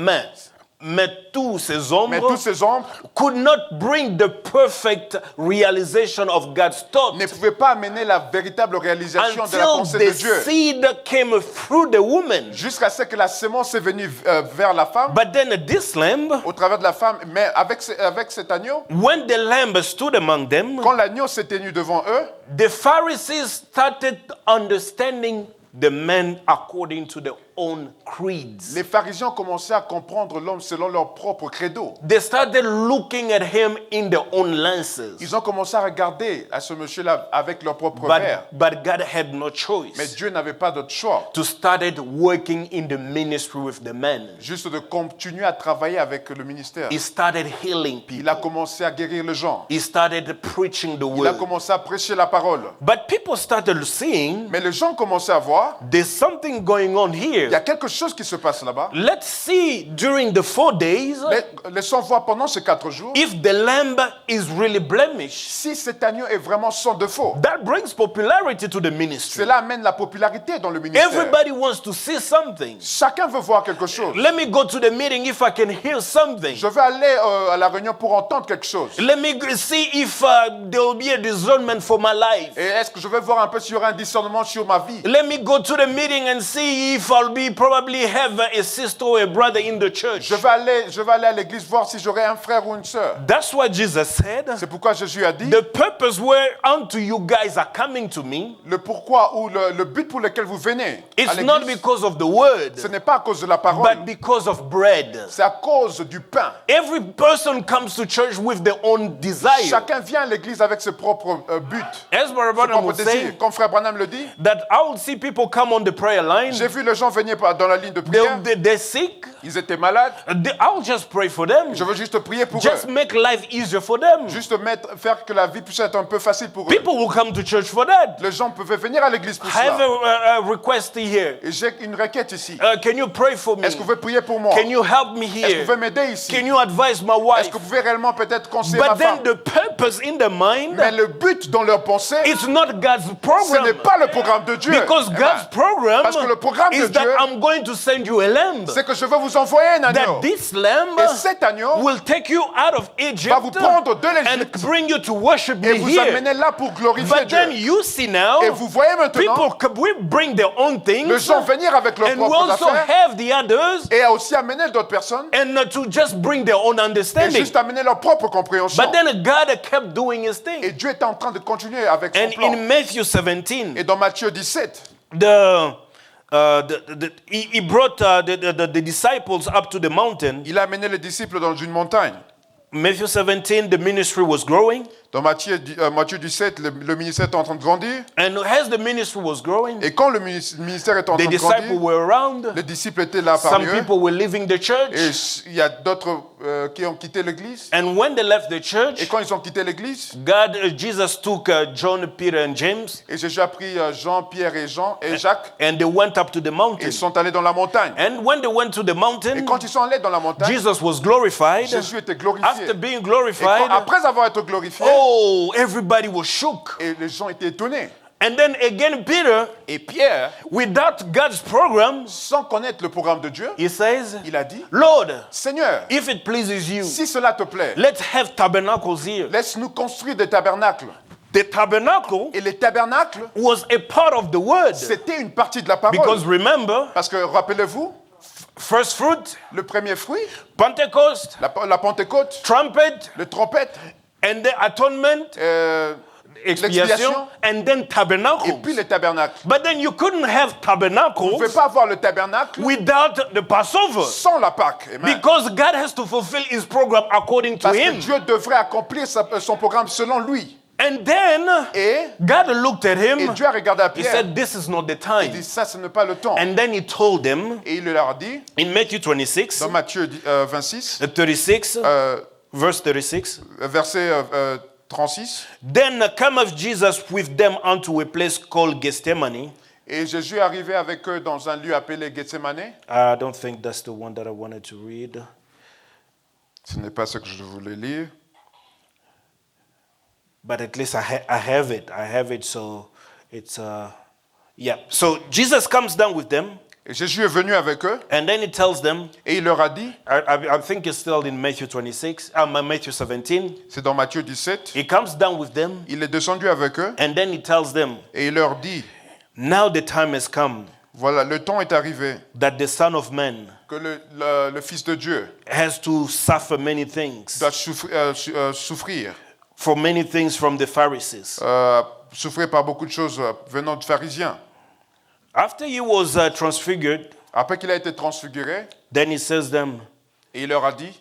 mais tous ces mais tous ombres ces ombres could not bring the perfect realization of God's thought ne pouvaient pas amener la véritable réalisation de la until pensée the de Dieu. seed came through the woman. Jusqu'à ce que la sémence est venue vers la femme, But then this lamb, au travers de la femme, mais avec cet agneau, when the lamb stood among them, quand l'agneau s'est tenu devant eux, the Pharisees started understanding the man according to their own creeds. les pharisiens commençaient à comprendre l'homme selon leur propre credo. They started looking at him in their own lenses. Ils ont commencé à regarder à ce monsieur-là avec leur propre verre. But God had no Mais choice Dieu n'avait pas d'autre choix, to started working in the ministry with the man. juste de continuer à travailler avec le ministère. He started healing Il people. a commencé à guérir les gens. He started preaching the Il a word. commencé à prêcher la parole. But people started seeing Mais les gens commençaient à voir, there's something going on il y here. a quelque chose qui se passe là-bas. Let's see during the 4 days Laissons voir pendant ces 4 jours if the lamb is really blemished. si cet agneau est vraiment sans défaut. That brings popularity to the ministry. Cela amène la popularité dans le ministère. Everybody wants to see something. Chacun veut voir quelque chose. Let me go to the meeting if I can hear something. Je vais aller à la réunion pour entendre quelque chose. Let me see if there will be a discernment for my life. Et est-ce que je vais voir un peu s'il y aura un discernement sur ma vie? Let me go to the meeting and see if I'll probably have a sister or a brother in the church. Je vais aller à l'église voir si j'aurai un frère ou une sœur. That's what Jesus said. C'est pourquoi Jésus a dit, The purpose whereunto you guys are coming to me, le pourquoi ou le but pour lequel vous venez à it's not l'église, because of the word, ce n'est pas à cause de la parole, but because of bread. c'est à cause du pain. Every person comes to church with their own desire. Chacun vient à l'église avec ses propres buts, As Brother ses Branham propres would désirs. say, Comme frère Branham le dit, that I would see people come on the prayer line. j'ai vu les gens venir dans la ligne de prière, They're sick. ils étaient malades, I'll just pray for them. je veux juste prier pour Just eux, make life easier for them. juste faire que la vie puisse être un peu facile pour eux. People will come to church for that. Les gens peuvent venir à l'église pour I have cela. a request here. Et j'ai une requête ici. Can you pray for me? Est-ce que vous pouvez prier pour moi? Can you help me Est-ce que vous here? pouvez m'aider ici? Can you advise my Est-ce wife? que vous pouvez réellement peut-être conseiller ma But then femme? the purpose in the mind, Mais le but dans leur pensée, it's not God's ce n'est program. pas le programme de Dieu. Because Amen. God's program Parce que le programme de is that Dieu, I'm going to send you a lamb. c'est que je vais vous envoyer un agneau. That this lamb Et cet agneau will take you out of Egypt va vous prendre de and l'Égypte bring you to worship et me vous here. amener là pour glorifier But then Dieu. you see now, Et vous voyez maintenant, we bring their own les things, gens venir avec leurs and we propres also affaires have the others, et aussi amener d'autres personnes and to just bring their own et understanding. juste amener leur propre compréhension. But then God kept doing his Et thing. Dieu était en train de continuer avec son And plan. in Matthew 17, Et dans Matthieu 17, he brought the disciples up to the mountain. il a amené les disciples dans une montagne. Matthew 17, the ministry was growing. Dans Matthieu 17, le ministère était en train de grandir. And as the ministry was growing, Et quand le ministère était en the train de disciples grandir, were around. les disciples étaient là Some parmi eux. people were leaving the Et church. il y a d'autres qui ont quitté l'église. And when they left the Et church, quand ils ont quitté l'église, Jesus took John, Peter, and James, et Jésus a pris Jean, Pierre et Jean et Jacques, and they went up to the et mountain. ils sont allés dans la montagne. And when they went to the Et mountain, quand ils sont allés dans la montagne, Jesus was glorified. Jésus était glorifié. After being Et glorified, après avoir été glorifié, oh, everybody was shook. et les gens étaient étonnés. And then again, Peter, Et Pierre, without God's program, sans connaître le programme de Dieu, he says, il a dit, Lord, Seigneur, if it pleases you, si cela te plaît, let's have tabernacles here. laisse-nous construire des tabernacles. The tabernacle Et les tabernacles, was a part of the word. c'était une partie de la parole. Because remember, Parce que rappelez-vous, first fruit, le premier fruit, Pentecost, la Pentecôte, trumpet, le trompette, and the atonement, expiation, l'expiation, and then et tabernacles. puis les tabernacles. But then you couldn't have Vous ne tabernacles pouvez pas avoir le tabernacle without the Passover. sans la Pâque. Amen. Because God has to fulfill his program according to Parce que him. Dieu devrait accomplir son programme selon lui. And then Et God looked at him. Dieu a regardé à He Pierre. said, this is not the Il time. dit, ça, ce n'est pas le temps. And then he told them Et il leur a dit, in Matthew 26, dans Matthieu 26, 36, verse 36, verset 36, then cometh Jesus with them unto a place called Gethsemane. et Jésus est arrivé avec eux dans un lieu appelé Gethsemane. I don't think that's the one that I wanted to read. Ce n'est pas ce que je voulais lire. But at least I have it. I have it, so it's yeah. So Jesus comes down with them, Et Jésus est venu avec eux, and then he tells them. et il leur a dit, I think it's still in Matthew 26, Matthew 17. c'est dans Matthieu 17, He comes down with them, il est descendu avec eux, and then he tells them, et il leur dit, now the time has come voilà, le temps est arrivé that the Son of Man que le Fils de Dieu has to suffer many things, doit souffrir, for many things from the Pharisees. souffrir par beaucoup de choses venant de pharisiens. After he was transfigured, Après qu'il a été transfiguré, then he says them, et il leur a dit,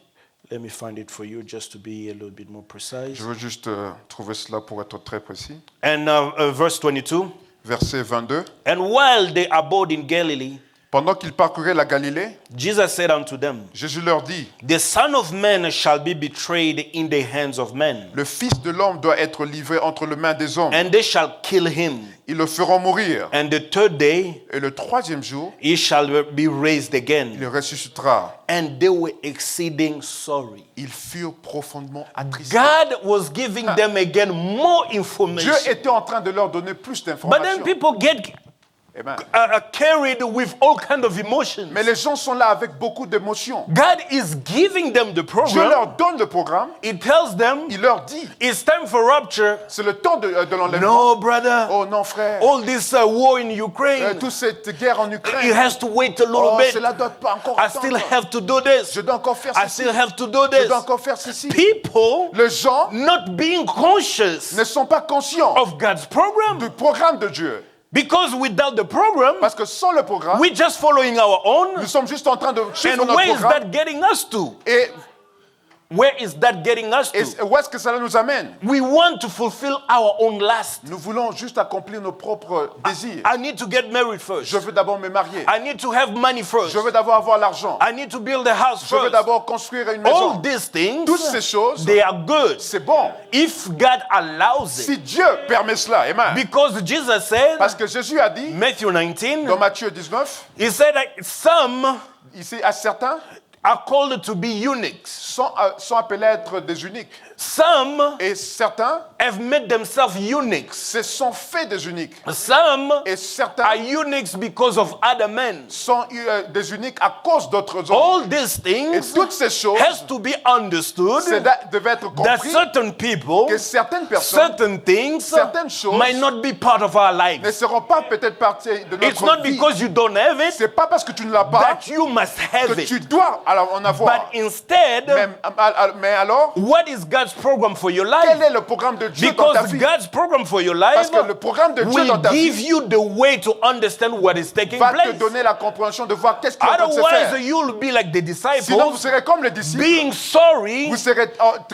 let me find it for you just to be a little bit more precise. je veux juste trouver cela pour être très précis, And verse 22, verset 22, and while they abode in Galilee, pendant qu'ils parcouraient la Galilée, Jesus said unto them, Jésus leur dit, the Son of Man shall be betrayed in the hands of men, le Fils de l'homme doit être livré entre les mains des hommes. and they shall kill him. Ils le feront mourir. And the third day, Et le troisième jour, he shall be raised again. il ressuscitera. And they were exceeding sorry. Ils furent profondément attristés. God was giving them again more Dieu information. était en train de leur donner plus But then d'informations. people get Amen. carried with all kinds of emotions. Mais les gens sont là avec beaucoup d'émotions. God is giving them the Dieu leur program. donne le programme, He tells them il leur dit, it's time for rapture. c'est le temps de l'enlèvement. No, brother. Oh non, frère, All this war in Ukraine, toute cette guerre en it Ukraine, has to wait a little oh, bit. cela doit pas encore I still attendre. have to do this. Je dois encore faire I ceci. still have to do Je this. dois encore faire ceci. People Les gens not being conscious ne sont pas conscients of God's program. du programme de Dieu. Because without the program, Parce que sans le programme, we're just following our own. nous sommes juste en train de suivre And notre where is programme. that getting us to? Et, Where is that getting us et to? où est-ce que cela nous amène? We want to fulfill our own lust. Nous voulons juste accomplir nos propres désirs. I need to get married first. Je veux d'abord me marier. I need to have money first. Je veux d'abord avoir l'argent. I need to build a house Je veux first. d'abord construire une All maison. these things, Toutes ces choses, they are good c'est bon. if God allows it. Si Dieu permet cela, amen. Because Jesus said, Parce que Jésus a dit, Matthew 19, dans Matthieu 19, he said that some ici à certains are called to be eunuchs. sont appelés à être des uniques. Some Et certains have made themselves eunuchs. se sont faits des uniques. Some Et certains are eunuchs because of other men. sont des uniques à cause d'autres hommes. All these Et things toutes ces choses has to be understood devaient être that compris certain people, que certaines personnes certain things certaines choses might not be part of our ne lives. seront pas peut-être partie de It's notre not vie. because you don't have it C'est pas parce que tu ne l'as pas that you must have que it. tu dois en avoir. But instead, Mais alors, what is God's program for your quel life? est le programme de Dieu dans ta Because vie? God's program for your Parce life que le programme de Dieu dans will ta give vie you the way to understand what is taking va te place. donner la compréhension de voir qu'est-ce qui est en train de se Otherwise, faire. you'll be like the Sinon, vous disciples, serez comme les disciples. being sorry Vous serez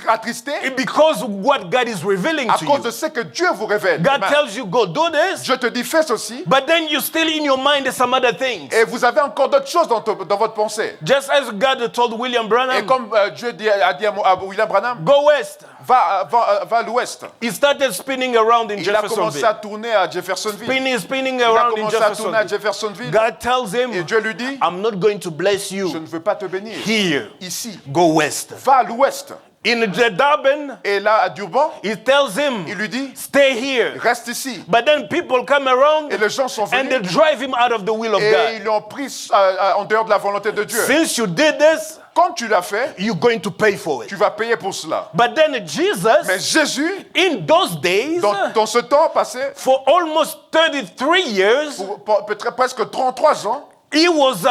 attristés because what God is revealing à to cause de you. ce que Dieu vous révèle. God Amen. tells you, go do this, Je te dis, fais ceci. but then you still in your mind some other things. Et vous avez encore d'autres choses dans votre pensée. Just as God told William Et Branham, comme Dieu a dit à William Branham, go west. va à l'ouest. He started spinning around in Il a commencé Jeffersonville. à tourner à Jeffersonville. Spinning Il a around in commencé à tourner à Jeffersonville. Jeffersonville. God tells Et him, Dieu lui dit, I'm not going to bless je you ne veux pas te bénir. here. Ici, Go west. va à l'ouest. In Durban, Et là, à Durban, he tells him, il lui dit, stay here. reste ici. But then people come around Et les gens sont and they venus drive him out of the will of et God. ils l'ont pris en dehors de la volonté de Dieu. Since you did this, Quand tu l'as fait, you're going to pay for tu it. vas payer pour cela. But then Mais Jesus, Jésus, in those days, dans ce temps passé, for almost 33 years, pour peut-être presque 33 ans, he was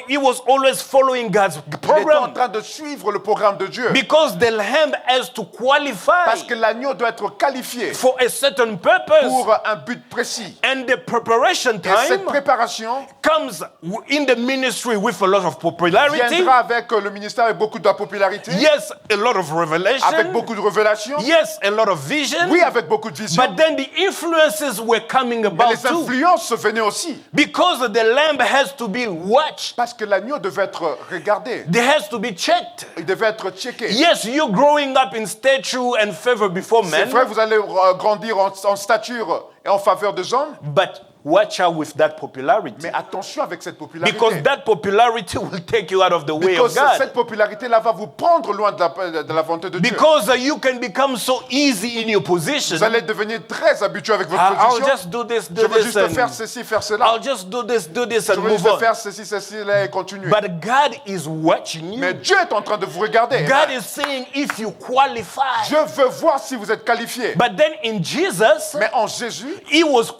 he was always following God's il était en program train de suivre le programme de Dieu. because the lamb has to qualify Parce que l'agneau doit être qualifié for a certain purpose. pour un but précis. And the preparation Et cette time préparation comes in the ministry with a lot of popularity. viendra avec le ministère avec beaucoup de popularité, Yes, a lot of avec revelation. beaucoup de révélations, Yes, a lot of vision. oui, avec beaucoup de vision. But then the influences were coming Mais about les too. influences venaient aussi. Because the lamb has to be watched. Parce que l'agneau devait être regardé. They has to be checked. Il devait être checké. Yes, you're growing up in stature and favor before C'est vrai, men, vous allez grandir en stature et en faveur des hommes, but watch out with that popularity. mais attention avec cette popularité. Because that popularity will take you out of the way of Because God. cette popularité-là va vous prendre loin de la volonté de Dieu. Because you can become so easy in your position. Vous allez devenir très habitué avec votre I'll position. just do this, Je do veux this, juste faire and ceci, faire cela. I'll just do this, Je and veux move juste on. faire ceci, cela et continuer. But God is watching Mais you. Dieu est en train de vous regarder. God is saying, if you qualify. Je veux voir si vous êtes qualifié. But then in Jesus, Mais en Jésus, he was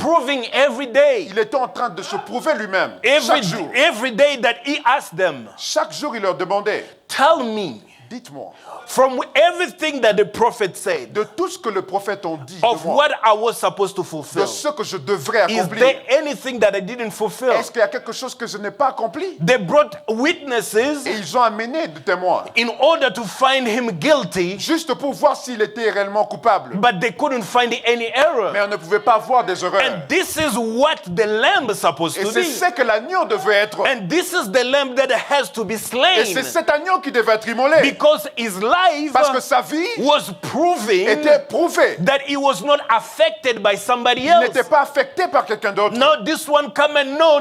proving every day. il était en train de se prouver lui-même. Every, Chaque jour. every day that he asked them, Chaque jour, il leur demandait, tell me, dites-moi, from everything that the prophet said, de tout ce que le prophète ont dit of de moi, what I was supposed to de fulfill, ce que je devrais is accomplir. there anything that I didn't fulfill? Est-ce qu'il y a quelque chose que je n'ai pas accompli? They brought witnesses Et ils ont amené des témoins, in order to find him guilty, juste pour voir s'il était réellement coupable. but they couldn't find any error. Mais on ne pouvait pas voir des erreurs. And this is what the lamb is supposed Et to c'est be. ce que l'agneau devait être. And this is the lamb that has to be Et slain. c'est cet agneau qui devait être immolé. Because his life Parce que sa vie was proving était prouvée. that he was not affected by somebody Il else. n'était pas affecté par quelqu'un d'autre. No, this one come and no,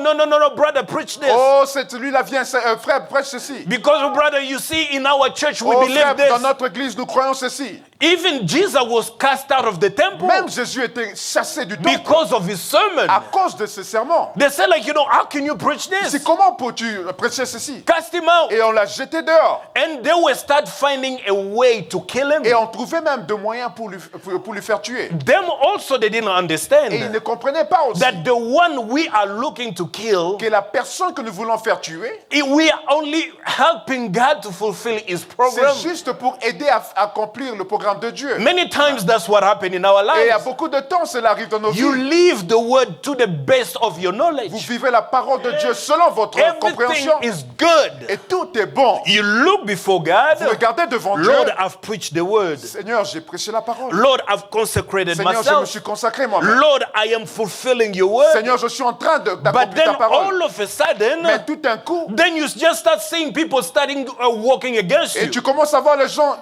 brother, preach this. Oh, c'est lui-là vient, frère, prêche ceci. Because, brother, you see, in our church, we Oh, believe frère, dans this. notre église, nous croyons ceci. Even Jesus was cast out of the temple Même Jésus était chassé du temple because of his sermon. à cause de ses sermons. They said, like, how can you preach this? C'est comment peux-tu prêcher ceci? Cast him out. Et on l'a jeté dehors. And they will start finding a way to kill him. Et on trouvait même de moyens pour lui faire tuer. Them also, they didn't Et ils understand ne comprenaient pas aussi that the one we are looking to kill, que la personne que nous voulons faire tuer, we are only helping God to fulfill his program. c'est juste pour aider à accomplir le programme de Dieu. Many times that's what happened in our Et il y a lives. beaucoup de temps, cela arrive dans nos You vies. leave the word to the best of your Vous knowledge. vivez la parole de Dieu selon votre Everything compréhension. is good. Et tout est bon. You look before Vous God. regardez devant Dieu. Lord, I've preached the word. Seigneur, j'ai prêché la parole. Lord, I've consecrated Seigneur, je me myself. suis consacré moi-même. Lord, I am fulfilling your word. Seigneur, je suis en train But d'accomplir then ta parole. all of a sudden, Mais tout d'un coup, then you just start seeing people starting walking against et you. tu commences à voir les gens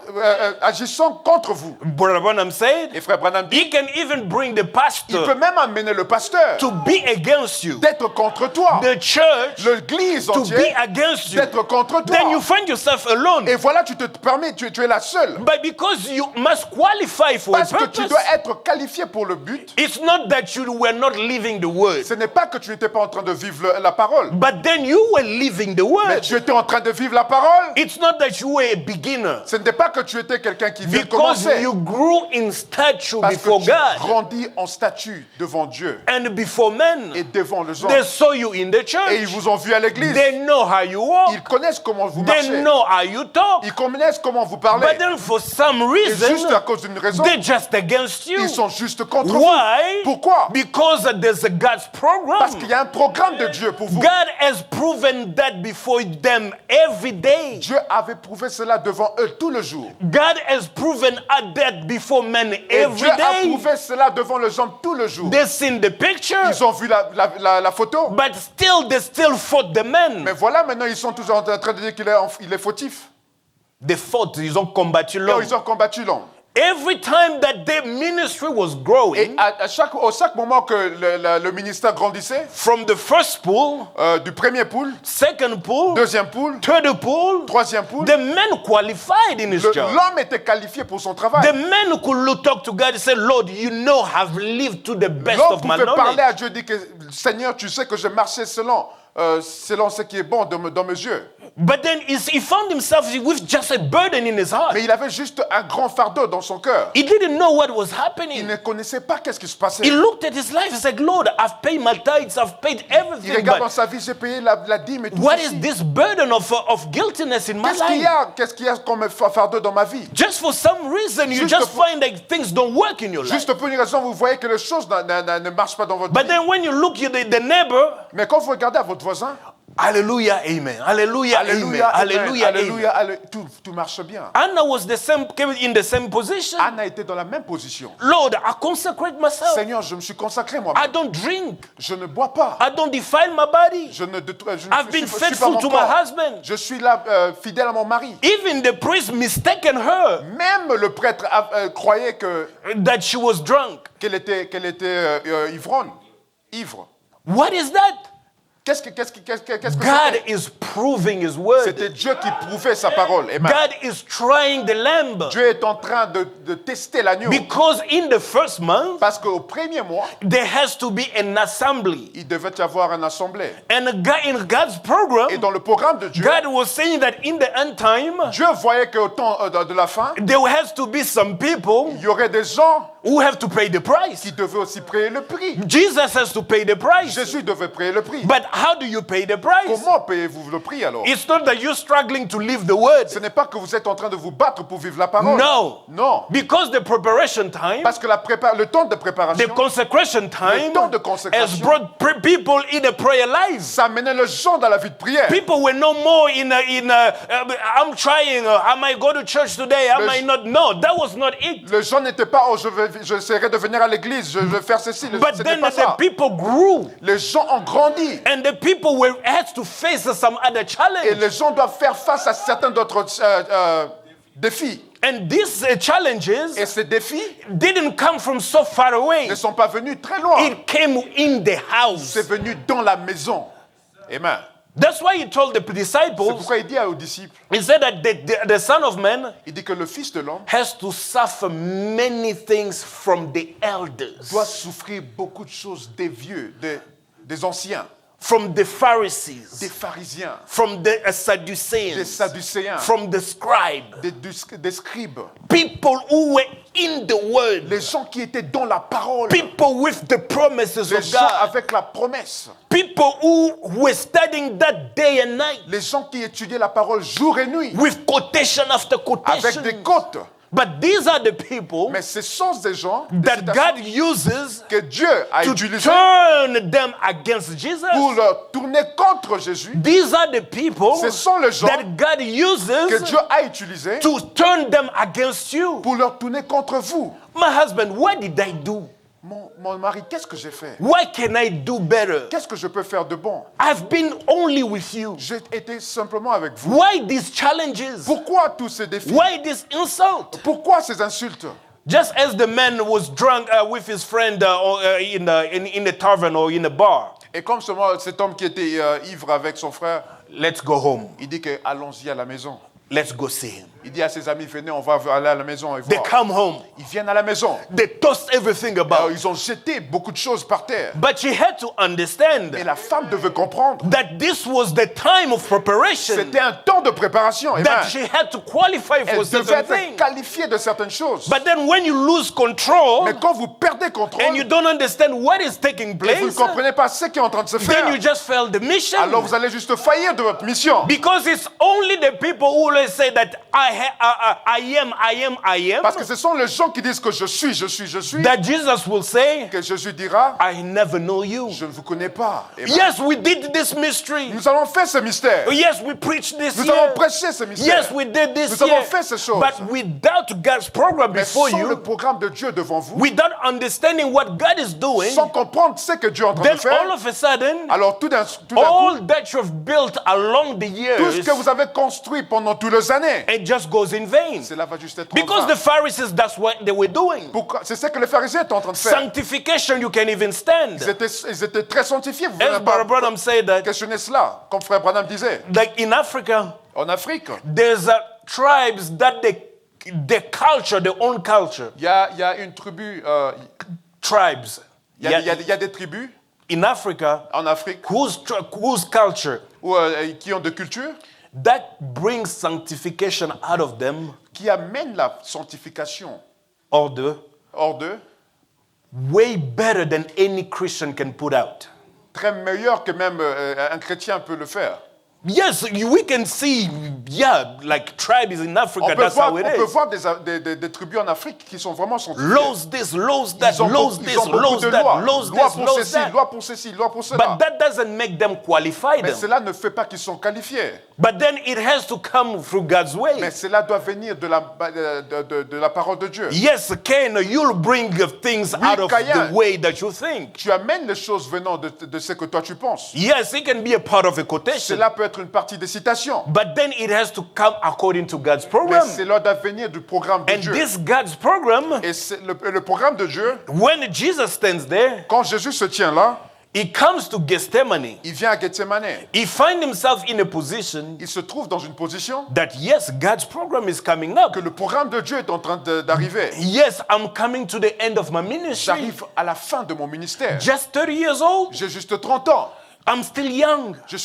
agissant contre vous. Brother Branham said, Et frère Branham dit, he can even bring the il peut pastor même amener le pasteur to be against you. d'être contre toi. The church L'église to be entière against you. d'être contre Then you toi. find yourself alone. Et voilà, tu te permets, tu es la seule. But because you must qualify for a Parce que tu purpose, dois être qualifié pour le but. it's not that you were not living the word, Ce n'est pas que tu n'étais pas en train de vivre la parole. but then you were living the Mais word. tu étais en train de vivre la parole. It's not that you were a beginner, Ce n'était pas que tu étais quelqu'un qui vient de because commencer. you grew in stature Parce before que tu God grandis en statut devant Dieu and before men. et devant les gens. They saw you in the Et ils church. vous ont vu à l'église. They know how you walk. Ils connaissent comment vous They marchez. know how you talk. Ils connaissent comment vous parlez. But then for some Et juste reason, à cause d'une raison, they're just against you. ils sont juste contre vous. Why? Pourquoi? Because there's a God's Parce qu'il program. y a un programme de Dieu pour vous. God has proven that before them every day. Dieu avait prouvé cela devant eux tout le jour. God has proven that before men Et every Dieu a day. prouvé cela devant les gens tout le jour. They've seen the picture, Ils ont vu la photo. but still they still fought the men. Mais voilà, maintenant, ils sont toujours en train de dire qu'il est fautif. They fought, ils ont combattu Et l'homme. ils ont combattu l'homme. Every time that their ministry was Et growing, au chaque moment que le ministère grandissait, from the first pool, du premier pool, second pool, deuxième pool, third pool, troisième pool, the men qualified in his job. l'homme était qualifié pour son travail. The men could look talk to God and say, Lord, you know I've lived to the best L'homme of my pouvait parler knowledge. à Dieu et dire que Seigneur, tu sais que je marchais selon ce qui est bon dans mes yeux. But then he found himself with just a burden in his heart. Mais il avait juste un grand fardeau dans son cœur. He didn't know what was Il happening. ne connaissait pas qu'est-ce qui se passait. He looked at his life and said, Lord, I've paid my tithes, I've paid Il everything. regarde dans But sa vie, j'ai payé la dîme et tout what ceci. is this burden of guiltiness in my life? Qu'est-ce qu'il y a comme fardeau dans ma vie? Just for some reason, you Juste just pour- find that things don't work in your life. Juste pour une raison, vous voyez que les choses ne marchent pas dans votre But vie. then when you look at the neighbor, Mais quand vous regardez à votre voisin, hallelujah, amen, hallelujah, amen, alléluia, hallelujah, amen. alléluia, tout marche bien. Anna was came in the same position. Anna était dans la même position. Lord, I consecrate myself. Seigneur, je me suis consacré moi-même. I don't drink. Je ne bois pas. I don't defile my body. Je ne I've been suis pas faithful mon to my corps. husband. Je suis là fidèle à mon mari. Even the priest mistaken her Même le prêtre croyait that she was drunk. qu'elle était ivre. What is that? Qu'est-ce que God c'était? is proving his word. C'était Dieu qui prouvait sa parole. Amen. God is trying the lamb. Dieu est en train de tester l'agneau. Because in the first month, Parce qu'au premier mois, there has to be an assembly. il devait y avoir une assemblée. And in God's program, Et dans le programme de Dieu, God was saying that in the end time, Dieu voyait qu'au temps de la fin, there has to be some people il y aurait des gens who have to pay the price. qui devaient aussi payer le prix. Jesus has to pay the price. Jésus devait payer le prix. But how do you pay the price? Comment payez-vous le prix alors? It's not that you're struggling to live the word. Ce n'est pas que vous êtes en train de vous battre pour vivre la parole. No. Non. Because the preparation time, Parce que le temps de préparation, the consecration time, temps de has consécration, brought people in a prayer life. ça menait les gens dans la vie de prière. People were no more I'm trying, I might go to church today, I Le- might not. No, that was not it. Les gens n'étaient pas, j'essaierai de venir à l'église, je vais faire ceci. But C'était then pas the ça. people grew, Les gens ont grandi. and the people had to face some other Et challenge. les gens doivent faire face à certains d'autres défis. And these challenges Et ces défis didn't come from so far away. ne sont pas venus très loin. It came in the house. C'est venu dans la maison. Amen. That's why he told the C'est disciples, pourquoi il dit aux disciples, he said that the Son of Man il dit que le Fils de l'homme has to suffer many things from the elders, doit souffrir beaucoup de choses des vieux, des anciens, from the Pharisees, des pharisiens, from the des Sadduceans, sadducéens, from the scribes, des scribes, people who were in the word, les gens qui étaient dans la parole, people with the promises les of gens God, avec la promesse, people who were studying that day and night les gens qui étudiaient la parole jour et nuit, with quotation after avec quotation. des côtes. But these are the people Mais ce sont des gens that God uses que Dieu a to utilisés turn them against Jesus. pour leur tourner contre Jésus. These are the people Ce sont les gens that God que uses Dieu a utilisés to turn them against you. pour leur tourner contre vous. My husband, what did I do? Mon mari, qu'est-ce que j'ai fait? What can I do better? Qu'est-ce que je peux faire de bon? I've been only with you. J'ai été simplement avec vous. Why these challenges? Pourquoi tous ces défis? Why this insult? Pourquoi ces insultes? Just as the man was drunk with his friend in the tavern or in the bar. Et comme cet homme qui était ivre avec son frère, Let's go home. il dit que allons-y à la maison. Let's go see him. Il dit à ses amis, venez, on va aller à la maison et They voir. come home. Ils viennent à la maison. They tossed everything Alors, about. ils ont jeté beaucoup de choses par terre. But she had to understand Et la femme devait comprendre. that this was the time of preparation. C'était un temps de préparation. Amen. That she had to qualify for Elle devait certain être things. qualifiée de certaines choses. But then when you lose control Mais quand vous perdez contrôle and you don't understand what is taking et vous ne place, comprenez pas ce qui est en train de se then faire, you just fail the mission. alors vous allez juste faillir de votre mission. Because it's only the people who will say that I am, Parce que ce sont les gens qui disent que je suis, that Jesus will say, que Jésus dira, I never know you. je ne vous connais pas. Amen. Yes, we did this mystery. Nous avons fait ce mystère. Yes, we preached this Nous year. avons prêché ce mystère. Yes, we did this Nous avons year. fait ces choses. But without God's program Mais before sans le you, programme de Dieu devant vous, without understanding what God is doing, sans comprendre ce que Dieu est en train then de faire, all of a sudden, alors tout d'un coup, all that you've built along the tout ce years, que vous avez construit pendant toutes les années, it just goes in vain. cela va juste être en Because vain. the Pharisees, that's what they were doing. Pourquoi? C'est ce que les pharisiens étaient en train de faire. Sanctification, you can even stand. Ils étaient très sanctifiés. Vous ne As pouvez Brother pas Branham said that, questionner cela, comme frère Branham disait. like in Africa, En Afrique, there's tribes that their culture, their own culture, il y a une tribu, tribes. il y a des tribus In Africa, en Afrique whose culture qui ont de culture that brings sanctification out of them, qui amènent la sanctification or the hors d'eux, way better than any Christian can put out. très meilleur que même un chrétien peut le faire. Yes, we can see, like tribes in Africa, that's how it On peut is. voir des tribus en Afrique qui sont vraiment sanctifiées. Laws this, laws that, Ils ont laws beaucoup- this, ils ont beaucoup laws de that, lois. laws Loi this, pour laws ceci, that. loi pour ceci, loi pour cela. But that doesn't make them qualify Mais them. cela ne fait pas qu'ils sont qualifiés. But then it has to come through God's way. Mais cela doit venir de la parole de Dieu. Yes, Cain, you'll bring things out of Caïn. the way that you think. Tu amènes les choses venant de ce que toi tu penses. Yes, it can be a part of a quotation. Cela peut être une partie des citations. But then it has to come according to God's Mais program. cela doit venir du programme de And Dieu. this God's program, Et c'est le programme de Dieu, when Jesus stands there, quand Jésus se tient là, he comes to Gethsemane. il vient à Gethsemane. He finds himself in a position Il se trouve dans une position that, yes, God's program is coming up. que le programme de Dieu est en train d'arriver. Yes, I'm coming to the end of my ministry. J'arrive à la fin de mon ministère. Just 30 years old. J'ai juste 30 ans. I'm still young. Je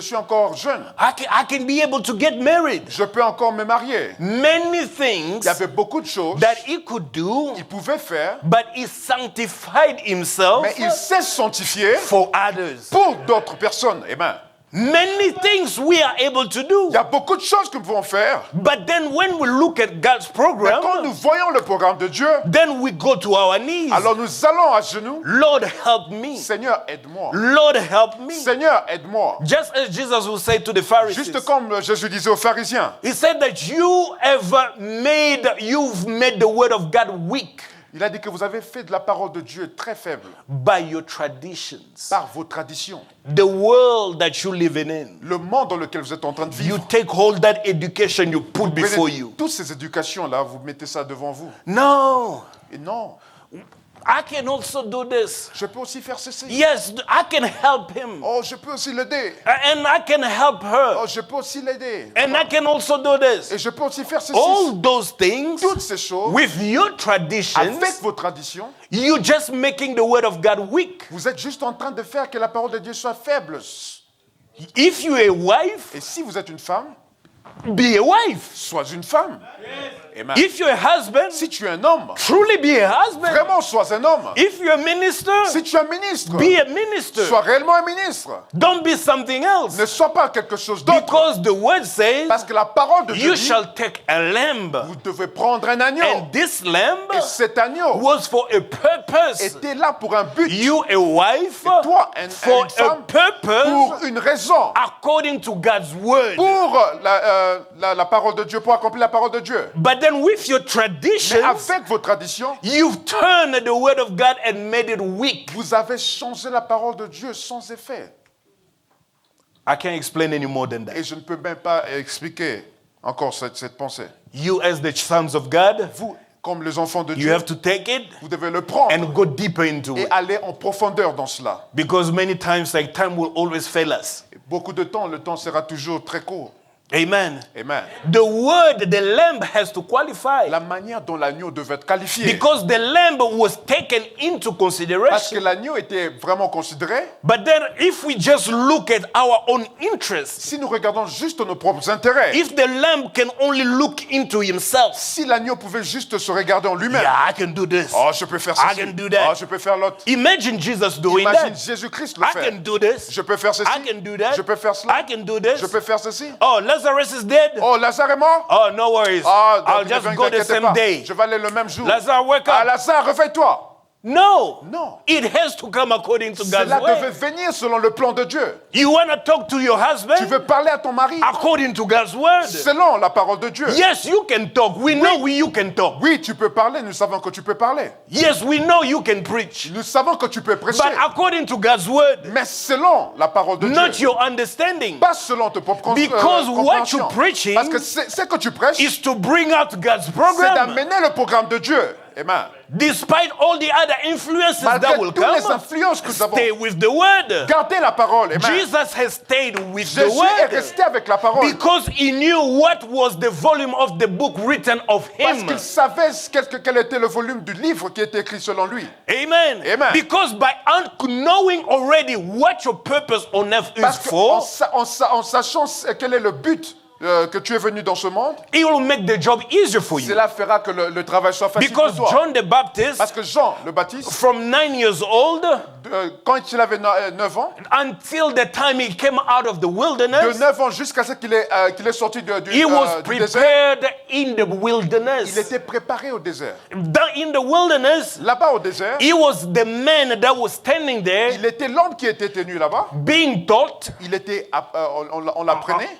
suis encore jeune. I can be able to get married. Je peux encore me marier. Many things Il y avait beaucoup de choses that he could do, qu'il pouvait faire, but he sanctified himself mais il s'est sanctifié for others. pour d'autres personnes. Amen. Many things we are able to do. Il y a beaucoup de choses que nous pouvons faire. But then when we look at God's Mais program, quand nous voyons le programme de Dieu, then we go to our knees. alors nous allons à genoux. Lord, help me. Seigneur, aide-moi. Lord, help me. Seigneur, aide-moi. Just as Jesus will say to the Pharisees. Juste comme Jésus disait aux pharisiens. He said that you've made the word of God weak. Il a dit que vous avez fait de la parole de Dieu très faible by your traditions. par vos traditions. The world that you're living in. Le monde dans lequel vous êtes en train de You vivre. take all that education you put Vous before prenez you. toutes ces éducations-là, vous mettez ça devant vous. No, Et non, I can also do this. je peux aussi faire ceci. Yes, I can help him. Oh, je peux aussi l'aider. And I can help her. Oh, je peux aussi l'aider. And I can also do Et this. je peux aussi faire ceci. All those things, Toutes ces choses, with your traditions, avec vos traditions, you're just making the word of God weak. vous êtes juste en train de faire que la parole de Dieu soit faible. If you're a wife, Et si vous êtes une femme, be a wife. sois une femme. Amen. If you're a husband, Si tu es un homme, truly be a husband. vraiment sois un homme. If you're a minister, Si tu es un ministre, be a minister. sois réellement un ministre. Don't be something else. Ne sois pas quelque chose d'autre. Because the word says, Parce que la parole de Dieu you dit, shall take a lamb. vous devez prendre un agneau. And this lamb Et cet agneau was for a purpose. était là pour un but, You, a wife, Et toi, for une femme, a purpose pour une raison, according to God's word. pour la parole de Dieu, pour accomplir la parole de Dieu. But then with your Mais traditions, avec vos traditions, you've turned the word of God and made it weak. vous avez changé la parole de Dieu sans effet. I can't explain any more than that. Et je ne peux même pas expliquer encore cette pensée. You, as the sons of God, Vous, comme les enfants de you Dieu, have to take it vous devez le prendre and go deeper into et it. aller en profondeur dans cela. Because many times, like, time will always fail us. Beaucoup de temps, le temps sera toujours très court. Amen. Amen. The word, the lamb has to qualify. La manière dont l'agneau devait être qualifié. Because the lamb was taken into Parce que consideration. l'agneau était vraiment considéré. But then, if we just look at our own interests, Si nous regardons juste nos propres intérêts, if the lamb can only look into himself, si l'agneau pouvait juste se regarder en lui-même, yeah, I can do this. oh, je peux faire I ceci, can do that. oh, je peux faire l'autre. Imagine Jesus doing Imagine that. Jésus-Christ le I faire. can do this. Je peux faire ceci, I can do that. je peux faire cela, I can do this. je peux faire ceci. Oh, Lazarus is dead. Oh, Lazare est mort? Oh, no worries. Ah, I'll ne just vous go the inquiétez same pas. day. Je vais aller le même jour. Lazarus, wake Ah, up. Lazare, réveille-toi. No. Non. It has to come according to God's Cela devait way. venir selon le plan de Dieu. You want to talk to your Tu husband veux parler à ton mari according to God's word. selon la parole de Dieu. Yes, you can talk. We know you can talk. Oui, tu peux parler, nous savons que tu peux parler. Yes, we know you can preach. Nous savons que tu peux prêcher. But according to God's word, Mais selon la parole de not Dieu. your understanding. Pas selon tes propres Because what compréhensions. you're preaching Parce que c'est que tu prêches, is to bring out God's c'est program. d'amener le programme de Dieu. Amen. Despite all the other influences that Malgré will toutes les come, influences que nous avons, stay with the word. gardez la parole. Amen. Jesus has stayed with the Jésus est word resté avec la parole. because he knew what was the volume of the book written of Parce him. qu'il savait quel était le volume du livre qui était écrit selon lui. Amen. Amen. Because by knowing already what your purpose on earth is Parce qu'en for, en sachant quel est le but que tu es venu dans ce monde, it will make the job easier for you. cela fera que le travail soit facile pour Because toi. John the Baptist, Parce que Jean le Baptiste, from 9 years old quand il avait 9 ans, until the time he came out of the de wilderness, 9 ans jusqu'à ce qu'il est sorti he du was désert, prepared in the il wilderness. était préparé au désert. In the wilderness, Là-bas au désert, he was the man that was standing there il était l'homme qui était tenu là-bas. being taught. Il était, on l'apprenait.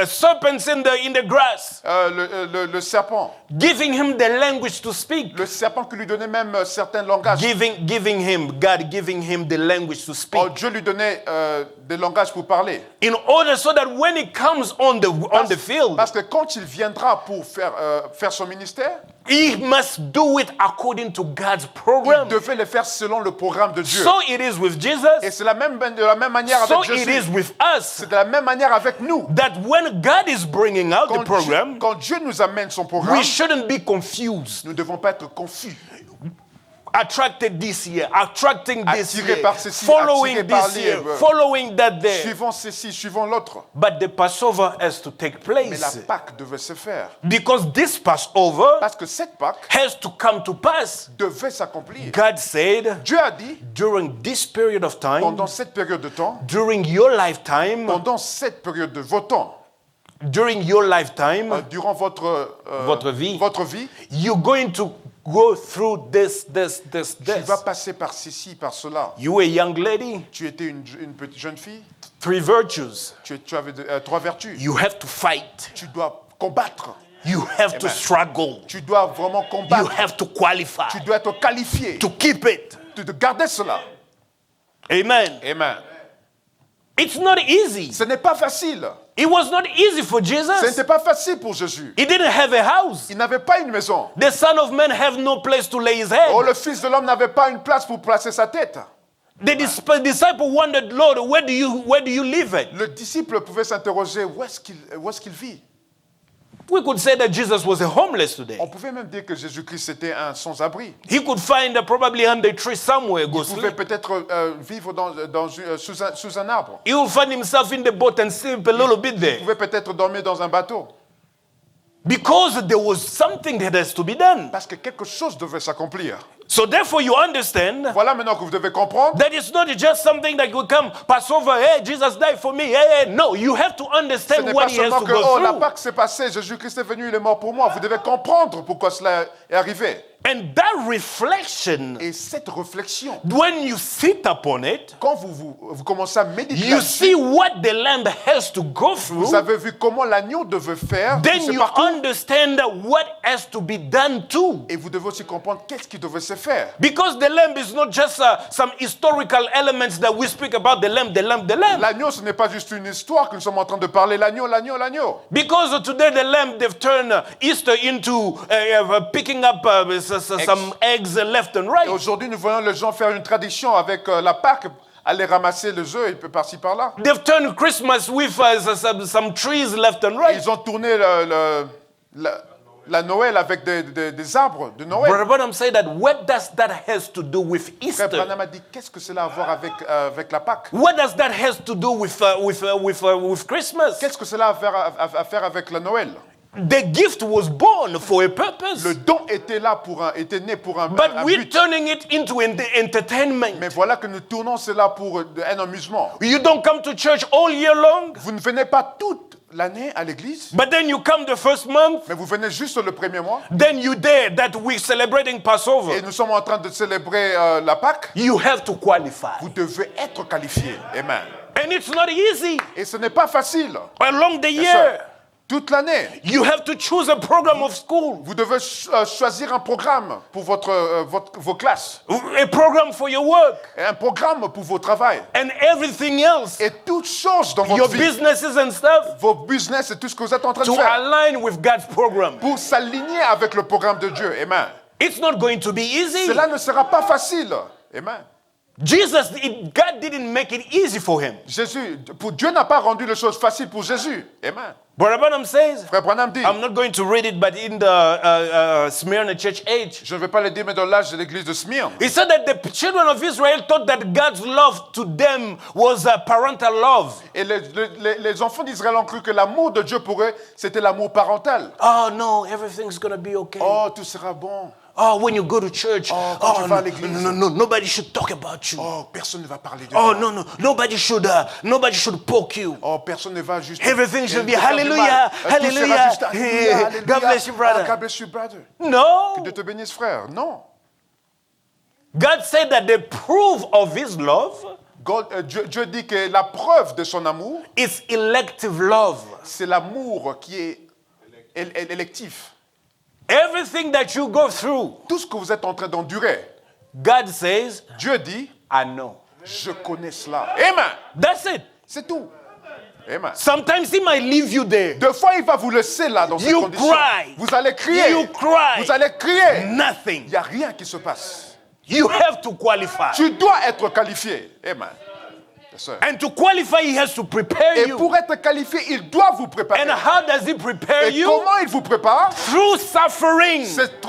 Serpents in the grass, Le serpent. giving him the language to speak. Le serpent qui lui donnait même certains langages. God giving him the language to speak. Oh, Dieu lui donnait des langages pour parler. In order so that when he comes on the field, Parce que quand il viendra pour faire son ministère, he must do it according to God's il program. devait le faire selon le programme de Dieu. So it is with Et Jesus. c'est de la même manière So avec it is Jésus. with us. C'est de la même manière avec nous. That when God is bringing out the program, Quand Dieu nous amène son programme, we shouldn't be confused. nous ne devons pas être confus. Attracted this year, attracting this Attiré year, par ceci, following attiré par this year, l'autre. following that there. Suivant ceci, suivant l'autre. But the Passover has to take Mais la place. Pâque devait se faire. Because this Passover Parce que cette Pâque has to come to pass. devait s'accomplir. God said, Dieu a dit, during this period of time, pendant cette période de temps, during your lifetime, pendant cette période de vos temps, during your lifetime, durant Votre vie. you're going to go through this. tu vas passer par ceci, par cela. You a young lady, Tu étais une petite jeune fille, 3 virtues. tu avais 3 vertus. You have to fight. Tu dois combattre. You have to Amen. struggle. Tu dois vraiment You combattre. have to qualify Tu dois être qualifié to keep it. de garder cela. Amen. Amen. It's not easy. Ce n'est pas facile. It was not easy for Ce Jesus. n'était pas facile pour Jésus. He didn't have a house. Il n'avait pas une maison. The Son of Man have no place to lay his head. Oh, le Fils de l'homme n'avait pas une place pour placer sa tête. The disciple wondered, Lord, where do you live at? Le disciple pouvait s'interroger où est-ce qu'il vit. We could say that Jesus was a homeless today. On pouvait même dire que Jésus-Christ était un sans-abri. He could find probably under a tree somewhere, go Il pouvait sleep. peut-être vivre sous un arbre. He will find himself in the boat and sleep a little bit Il there. pouvait peut-être dormir dans un bateau. Because there was something that has to be done. Parce que quelque chose devait s'accomplir. So therefore you understand Voilà maintenant que vous devez comprendre. that it's not just something that will come, pass over, hey, Jesus died for me. Hey, hey. No, you have to Ce understand n'est what pas he has seulement to que, go oh, la through. Pâque s'est passée, Jésus-Christ est venu, il est mort pour moi. Vous devez comprendre pourquoi cela est arrivé. And that reflection, Et cette réflexion, when you sit upon it, quand vous commencez à méditer you see là-dessus, what the lamb has to go vous through, avez vu comment l'agneau devait faire then ce you parcours. understand what has to be done too. Et vous devez aussi comprendre qu'est-ce qui devait se faire. Because the lamb is not just some historical elements that we speak about, the lamb, the lamb, the lamb. L'agneau, ce n'est pas juste une histoire que nous sommes en train de parler. L'agneau, l'agneau, l'agneau. Because today the lamb, they've turned Easter into picking up some eggs left and Et right. aujourd'hui, nous voyons les gens faire une tradition avec la Pâque, aller ramasser les œufs, et peu par-ci par-là. They've turned Christmas with some trees left and Et right. ils ont tourné la Noël avec des arbres de Noël. Brother Branham said that what does that has to do with Frère Easter? Branham a dit, qu'est-ce que cela a à voir avec la Pâque? What does that has to do with Christmas? Qu'est-ce que cela a à faire avec la Noël? The gift was born for a purpose, Le don était là était né pour un but we're but. turning it into entertainment. Mais voilà que nous tournons cela pour un amusement. You don't come to church all year long, Vous ne venez pas toute l'année à l'église, but then you come the first month, mais vous venez juste le premier mois. then you there that we're celebrating Passover. Et nous sommes en train de célébrer la Pâque. You have to qualify. Vous devez être qualifié. Amen. And it's not easy. Et ce n'est pas facile. Along the Bien sûr. year, Toute l'année, you have to choose a program of school, vous devez choisir un programme pour vos classes, a program for your work, et un programme pour vos travails. and everything else, Et toutes choses dans your votre vie, businesses and stuff, vos business et tout ce que vous êtes en train de to faire, align with God's program. pour s'aligner avec le programme de Dieu. Amen. It's not going to be easy. Cela ne sera pas facile. Amen. God didn't make it easy for him. Dieu n'a pas rendu les choses faciles pour Jésus. Amen. Brother Branham says, Frère Branham dit, I'm not going to read it, but in the Smyrna church age, je ne vais pas le dire, mais dans l'âge de l'église de Smyrne, he said that the children of Israel thought that God's love to them was a parental love. et les enfants d'Israël ont cru que l'amour de Dieu pour eux, c'était l'amour parental. Oh no, everything's going to be okay. Oh, tout sera bon. Oh, when you go to church, quand tu vas à l'église. no, nobody should talk about you. Oh, personne ne va parler de Oh toi. no, nobody should poke you. Oh, personne ne va juste... Everything should be te faire du hallelujah, mal. Tout sera hallelujah. juste alléluia, alléluia. God bless you, brother. Oh, God bless you, brother. No. Que Dieu te bénisse, frère. Non. God said that the proof of his love Dieu dit que la preuve de son amour, is elective love. c'est l'amour qui est électif. Everything that you go through, Tout ce que vous êtes en train d'endurer, God says, Dieu dit, I know. je connais cela. Amen. That's it. C'est tout. Amen. Sometimes he might leave you there. Deux fois, il va vous laisser là, dans ces You conditions. cry. Vous allez crier. You cry. Vous allez crier. Nothing. Il n'y a rien qui se passe. You have to qualify. Tu dois être qualifié. Amen. Yes, sir. And to qualify, he has to prepare Et you. pour être qualifié, il doit vous préparer. And how does he prepare Et you? comment il vous prépare? Through suffering. C'est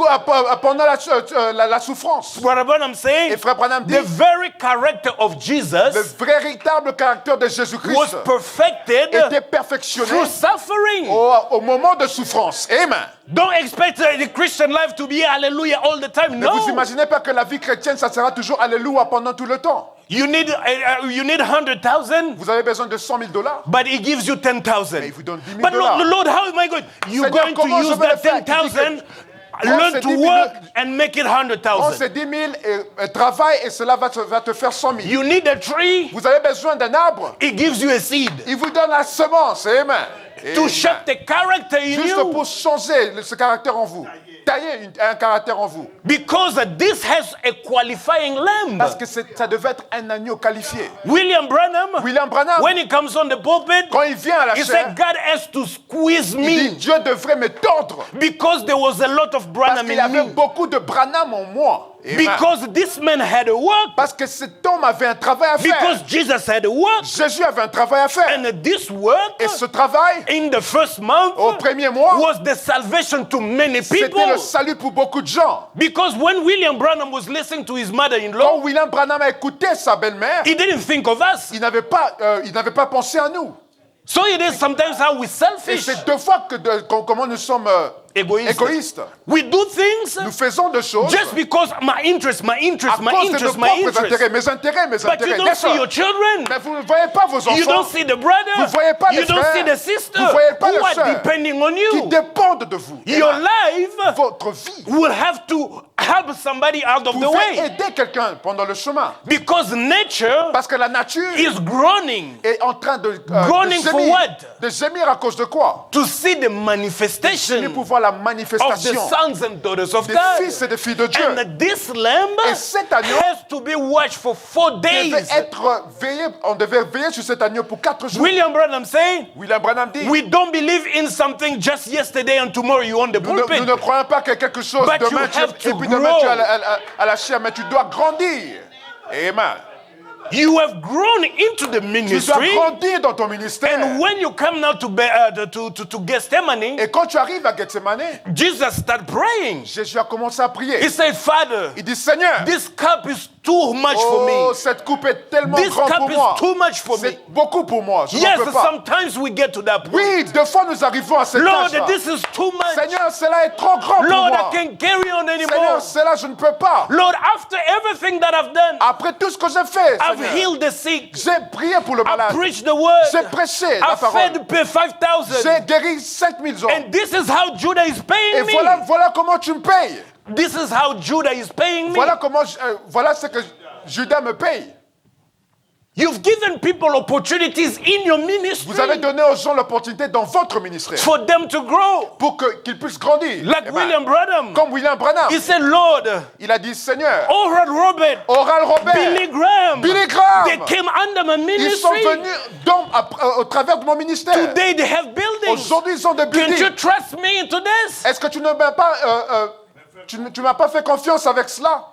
pendant la souffrance. Brother Branham Et saying, frère Branham dit, the very character of le Jesus véritable caractère de was Jésus-Christ perfected était perfectionné through suffering. au moment de souffrance. Amen. Don't expect the Christian life to be hallelujah all the time. Ne vous No. imaginez pas que la vie chrétienne, ça sera toujours alléluia pendant tout le temps. You need 100,000, Vous avez besoin de $100,000, but he gives you 10,000. mais il vous donne $10,000. But Lord, how am I going? You're Seigneur, going to comment je use vais le that faire? 10,000. learn ces to 10 work minutes. and make it Prends 100,000. ces 10 000 et travaille et cela va te faire 100 000. You need a tree, Vous avez besoin d'un arbre. it gives you a seed. Il vous donne la semence. Amen. To Amen. shape the character in Juste you. pour changer ce caractère en vous. Tailler un caractère en vous. Because this has a qualifying Parce lamb. que ça devait être un agneau qualifié. William Branham, William Branham, when he comes on the pulpit, quand il vient à la he chair, said God has to squeeze il dit me Dieu devrait me tordre. because there was a lot of Parce Branham qu'il y in avait me. beaucoup de Branham en moi. Amen. Because this man had a work. Parce que cet homme avait un travail à faire. Because Jesus had a work. Jésus avait un travail à faire. And this work Et ce travail, in the first month au premier mois, was the salvation to many c'était people. le salut pour beaucoup de gens. Because when William Branham was listening to his mother-in-law, Quand William Branham a écouté sa belle-mère, he didn't think of us. il n'avait pas pensé à nous. So it is sometimes how we're Et selfish, c'est deux fois comment nous sommes égoïstes. We do things Nous faisons des choses just because my interest, my à interest, my cause de nos interest, my propres interest. intérêts. Mes intérêts. But you N'est-ce don't pas? see your children. Mais vous ne voyez pas vos You don't enfants see the brother. Vous voyez pas You les don't frères. see the sister Vous voyez pas who les are sœurs depending on qui you. dépendent de vous. Your Amen. life Votre vie. will have to help somebody out of Vous the pouvez way. aider quelqu'un pendant le chemin. Because nature Parce que la nature is groaning est en train de Groaning for gémir. what? De gémir à cause de quoi? to see the Gémir manifestation pour voir la of the manifestation sons and daughters of des God. fils et des filles de Dieu. And this lamb Et cet agneau has to be watched for 4 devait days. être veillé, on devait veiller sur cet agneau pour 4 jours. William Branham say, William Branham dit, we don't believe in something just yesterday and tomorrow you on the nous pulpit. ne croyons pas que quelque chose But demain you have to et puis demain tu es grow. à la chair, mais tu dois grandir. Amen. You have grown into the Tu dois ministry. grandir dans ton ministère. And when you come now to Gethsemane, Et quand tu arrives à Gethsemane, Jesus started praying. Jésus a commencé à prier. He said, Father, Il dit, Seigneur, this cup is too much for oh, me. cette coupe est tellement This grande cup pour is moi. too much for me. C'est beaucoup pour moi. Je Yes, ne peux pas. sometimes we get to that point. Oui, deux fois nous arrivons à cette Lord, âge-là. this is too much. Seigneur, cela est trop grand pour Lord, moi. I can't carry on anymore. Seigneur, cela je ne peux pas. Lord, after everything that I've done, Après tout ce que j'ai fait, I've Seigneur, healed the sick. j'ai prié pour le I malade. preached the word. J'ai prêché la I parole. fed the 5,000. J'ai guéri 5000 hommes. And this is how Judah is Et paying me. voilà comment tu me payes. This is how Judah is paying me. Voilà ce que Judas me paye. You've given people opportunities in your ministry Vous avez donné aux gens l'opportunité dans votre ministère for them to grow. pour qu'ils puissent grandir. Like Amen. William Branham. Comme William Branham, He said, Lord, il a dit, Seigneur, Oral Robert, Oral Robert, Billy Graham, Billy Graham, they came under my ils sont ministry. venus au travers de mon ministère. Today they have buildings. Aujourd'hui, ils ont des Can't you buildings. trust me into this? Est-ce que tu ne m'as pas, tu m'as pas fait confiance avec cela?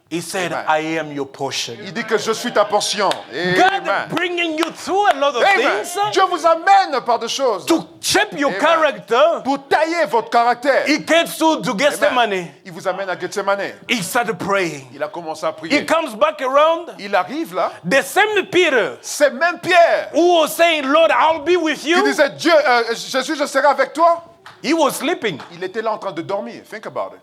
He said, Amen. I am your portion. Il dit que je suis ta portion. God Amen. bringing you through a lot of Amen. things Dieu vous amène par des choses to shape your Amen. character. pour tailler votre caractère. He gets to Amen. Gethsemane. Il vous amène à Gethsemane. He started praying. Il a commencé à He prier. comes back around. Il arrive là. The same Peter C'est même Pierre who was saying, Lord, I'll be with qui you. disait, Jésus, je serai avec toi. He was sleeping. Il était là en train de dormir. Think about it.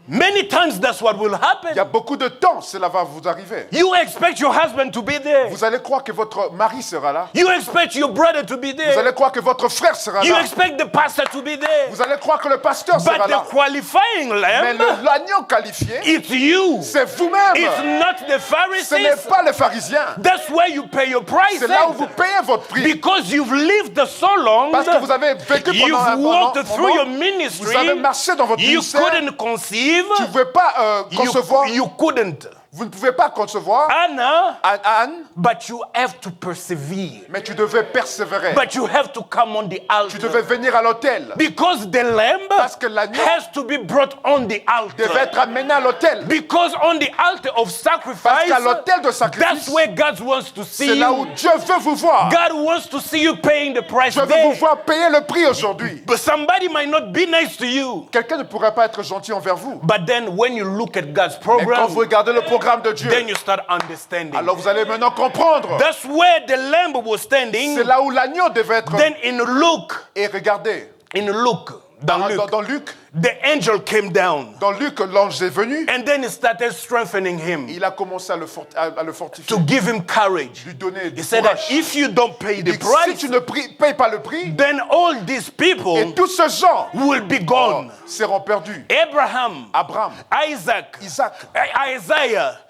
Many times that's what will Il y happen. a beaucoup de temps, cela va vous arriver. You expect your husband to be there. Vous allez croire que votre mari sera là. You expect your brother to be Vous there. allez croire que votre frère sera You là. expect the pastor to be there. Vous allez croire que le pasteur sera But the là. qualifying Mais lamb, l'agneau qualifié, it's you. c'est vous-même. It's not the Ce n'est Pharisees. pas les pharisiens. That's where you pay your price. C'est là où vous payez votre prix. Because you've lived so long, Parce que vous avez vécu pendant un you've walked moment. through your Vous ministry, avez marché dans votre you ministère. couldn't conceive, Tu ne pouvez pas concevoir. you couldn't. Vous ne pouvez pas concevoir. Anna, Anne, but you have to persevere. mais tu devais persévérer. But you have to come on the Tu devais altar. venir à l'autel. Because the lamb Parce que l'agneau has to be brought on the devait altar. être amené à l'autel. Because on the altar of Parce sacrifice, qu'à l'autel de that's sacrifice, where God wants to see c'est là où you. Dieu veut vous voir. God wants to see you paying the price Dieu veut vous there. voir payer le prix aujourd'hui. But somebody might not be nice to you. Quelqu'un ne pourrait pas être gentil envers vous. But then when you look at God's Mais quand program, vous regardez le programme de Dieu, then you start understanding. alors vous allez maintenant comprendre. That's where the lamb was standing. C'est là où l'agneau devait être. Then in Luke, Et regardez, dans Luc, dans Luc, the angel came down. Dans Luc, l'ange est venu. And then he started strengthening him Il a commencé à le fortifier. to give him courage. Lui donner du He said that courage. if you don't pay Il the dit que si price, tu ne payes pas le prix, then all these et people tous ces gens will be gone. seront perdus. Abraham, Abraham, Isaac, Isaac, Isaiah,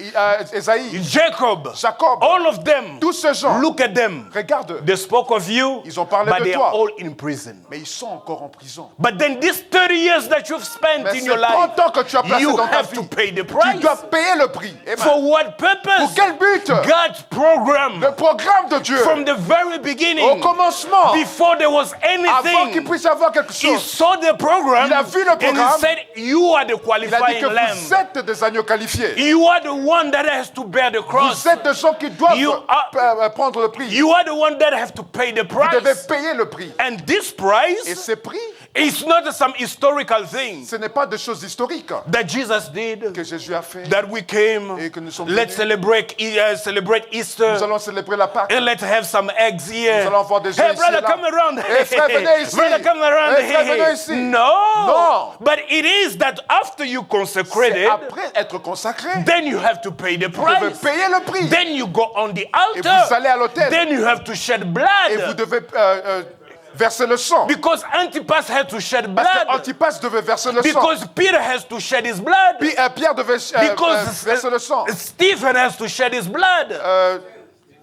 Esaïe, Jacob, Jacob, all of them, tous ces gens, look at them. regarde, They spoke of you, ils ont parlé but de they toi. are all in prison. Mais ils sont encore en prison. But then these 30 years that you've spent Mais in c'est your 30 life, ans que tu as placé you dans ta have to vie. pay the Tu price. dois payer le prix. Amen. For what purpose? Pour quel but? God's program Le programme de Dieu. from the very Au beginning, commencement, before there was avant qu'il anything, puisse avoir quelque he chose, saw the program Il a vu le and he programme. said, you are the il a dit qualifying que lamb. vous êtes des agneaux qualifiés. You are the one that has to bear the cross. Vous êtes des gens qui doivent You are- prendre le prix. You are the one that have to pay the Vous devez price. payer le prix. And this Et price ces prix, is not some historical thing ce n'est pas des choses historiques that Jesus did, que Jésus a fait. that we came. Et que nous sommes Let's venus. celebrate Easter. Nous allons célébrer la Pâque. And let's have some eggs here. Nous allons avoir des Hey, œufs ici brother, et là. come around. Hey, frère, venez ici. Brother, come around Hey, frère, here. venez ici. No. Non. But it is that after you C'est consecrated, après être consacré, then you have to pay the vous devez price. payer le prix. Then you go on the Et vous altar. allez à l'autel. Then you have to shed Et vous blood. devez verser le sang. Because Antipas had to shed Parce blood. qu'Antipas devait verser le sang. Because Peter has to shed his blood. Pierre devait Because verser le sang. Stephen has to shed his blood.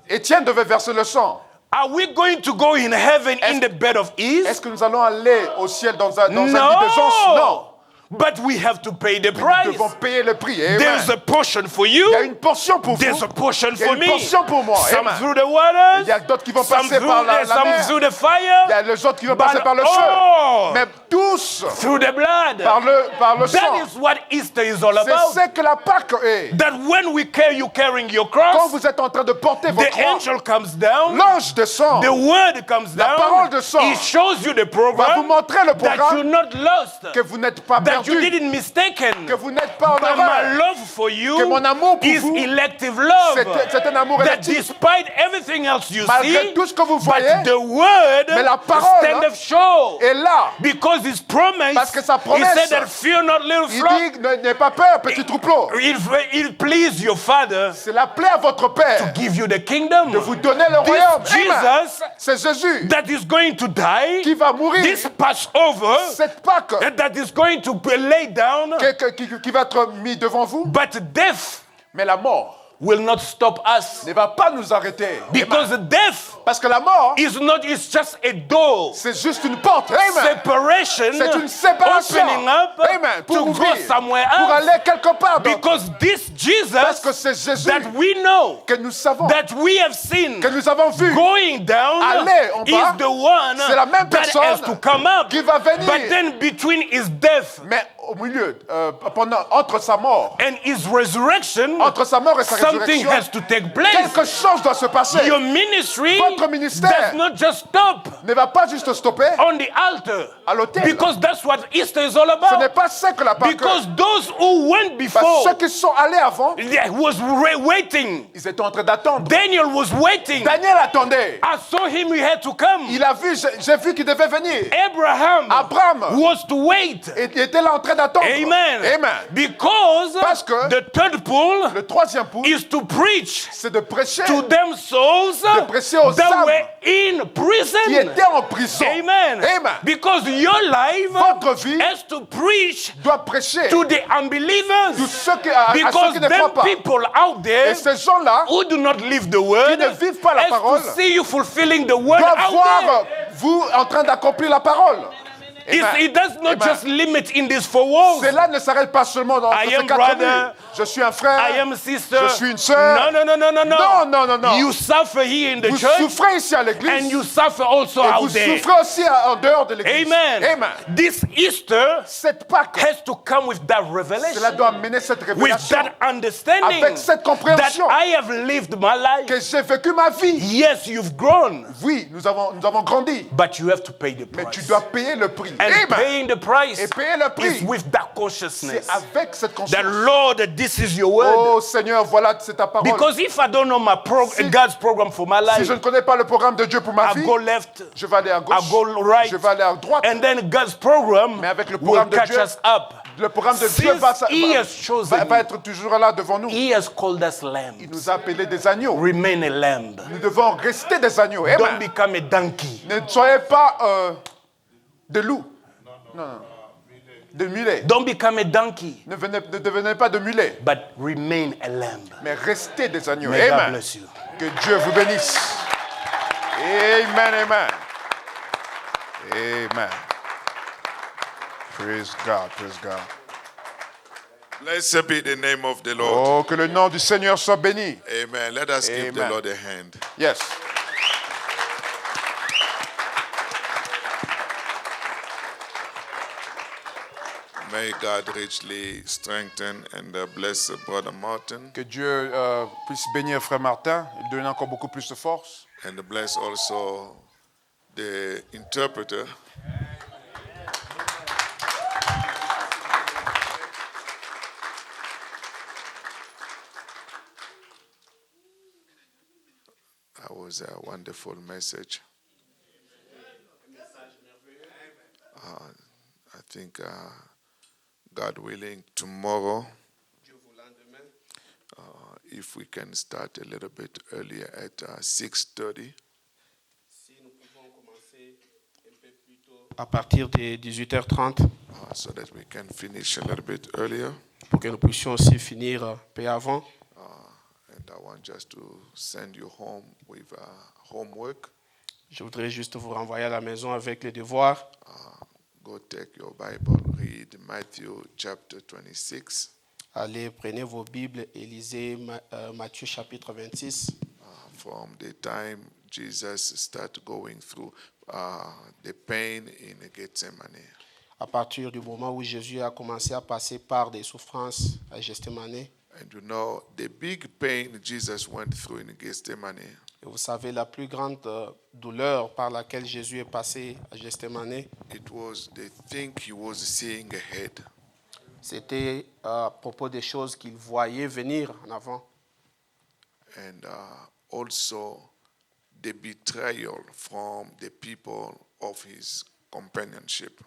Étienne devait verser le sang. Are we going to go in heaven in the bed of ease? Est-ce que nous allons aller au ciel dans un lit de jonche? Non. But we have to pay the Nous price. devons payer le prix. Amen. There's a portion for you. Il y a une portion pour vous. There's a portion Il y a for une me. portion pour moi. Some Amen. through the waters. Il y a d'autres qui vont Some passer par la some mer. through the Il y fire. a les autres qui vont But passer par le all feu. Mais tous through the blood. par le That sang. is what Easter is all C'est about. ce que la Pâque est. That when we carry you carrying your Quand cross, vous êtes en train de porter votre the croix, angel comes down. l'ange descend, The word comes La down. parole descend. He shows you the va vous program. montrer le That you're programme, not lost. que vous n'êtes pas That you perdu, didn't mistaken. que vous n'êtes pas en But my erreur. love for you Que mon amour pour is vous, elective love. C'est un amour That électif. despite everything else you Malgré see, tout ce que vous but voyez, the word mais la parole standeth sure. est là. Because his promise, Parce que sa he promesse, said that fear not little Il flock. dit, n'aie pas peur, petit troupeau. It pleased your father C'est la plaie à votre Père give you the kingdom. de vous donner le royaume. This Amen. Jesus C'est Jésus that is going to die, qui va mourir. this Passover Cette Pâque that is going to be laid down, qui va être mis devant vous. but death Mais la mort will not stop us. ne va pas nous arrêter. Because death Parce que la mort, it's just a door. c'est juste une porte. Amen. Separation, C'est une séparation. opening up Amen. Pour to go ouvrir, somewhere pour else. aller quelque part. Because this Parce que Jesus c'est Jésus that we know, que nous savons, that we have seen que nous avons vu, going down aller en bas, is the one c'est la même that personne has to come up. qui va venir. But then between his death mais au milieu, entre sa mort, and his resurrection, entre sa mort et sa something résurrection, has to take place. quelque chose doit se passer. Your ministry Votre ministère does not just stop ne va pas juste stopper on the altar. à l'autel. Because that's what Easter is all Ce n'est about. pas ça que la Pâque. Because those who went Parce before que ceux qui sont allés avant, they was waiting. ils étaient en train d'attendre. Daniel was waiting. Daniel attendait. I saw him, he had to come. Il a vu, j'ai vu qu'il devait venir. Abraham was to wait. Il était là en train d'attendre. Amen. Amen. Because Parce que the third pull le troisième point, is to preach c'est de prêcher to them souls de prêcher aux that âmes were in qui prison. étaient en prison. Amen. Amen. Because your life Votre vie has to preach doit prêcher to the unbelievers. à ceux Because qui ne them croient pas. people out there Et ces gens-là who do not live the word qui ne vivent pas la has parole to see you fulfilling the word doivent out voir there. vous en train d'accomplir la parole. It does not Amen. just limit in these four walls. Cela ne s'arrête pas seulement dans I ces am quatre brother. murs. Je suis un frère. I am a sister. Je suis une sœur. No. Non. You suffer here in the Vous church souffrez ici à and l'église. you suffer also Et out vous there. souffrez aussi en dehors de l'église. Amen. Amen. This Easter Cette Pâque, has to come with that revelation, cela doit amener cette with révélation. that understanding Avec cette that compréhension I have lived my life. que j'ai vécu ma vie. Yes, you've grown, Oui, nous avons grandi. but you have to pay the Mais tu price. dois payer le prix. And Amen. paying the price Et payer le prix. is with that C'est consciousness. avec cette That conscience. Lord, this is your word. Oh Seigneur, voilà, c'est ta parole. Because if I don't know my God's program for my Si life, je ne connais pas le programme de Dieu pour ma I vie, go left, je vais aller à I gauche, go right, je vais aller à droite. and then God's program Mais avec le will programme de catch Dieu, us up. Le programme de Dieu Since he has chosen va être toujours là devant nous. He has called us Il lambs. nous a appelés des agneaux. Remain a lamb. Nous devons rester des agneaux. Don't Amen. become a donkey. Ne soyez pas des loups. Non. De mulets. Don't become a donkey, Ne devenez pas de mulets, but remain a lamb. mais restez des agneaux. May God Amen. bless you. Que Dieu vous bénisse. Amen, amen. Amen. Praise God, praise God. Blessed be the name of the Lord. Oh, que le nom du Seigneur soit béni. Amen. Let us give the Amen. Lord a hand. Yes. May God richly strengthen and bless Brother Martin, Que Dieu puisse bénir Frère Martin, lui donner encore beaucoup plus de force. and bless also the interpreter. That was a wonderful message. I think, God willing, tomorrow, if we can start a little bit earlier at 6:30, À partir de 18h30, so that we can finish a little bit earlier. pour que nous puissions aussi finir un peu avant. And I want just to send you home with homework. Je voudrais juste vous renvoyer à la maison avec les devoirs. Go take your Bible, read Matthew chapter 26. Allez, prenez vos Bibles et lisez Matthieu chapitre 26. From the time Jesus started going through the pain in Gethsemane. À partir du moment où Jésus a commencé à passer par des souffrances à Gethsemane. And you know, the big pain Jesus went through in Gethsemane, Et vous savez, la plus grande douleur par laquelle Jésus est passé à Gethsemane, it was the thing he was seeing ahead. c'était à propos des choses qu'il voyait venir en avant. And also the betrayal from the people of his companionship.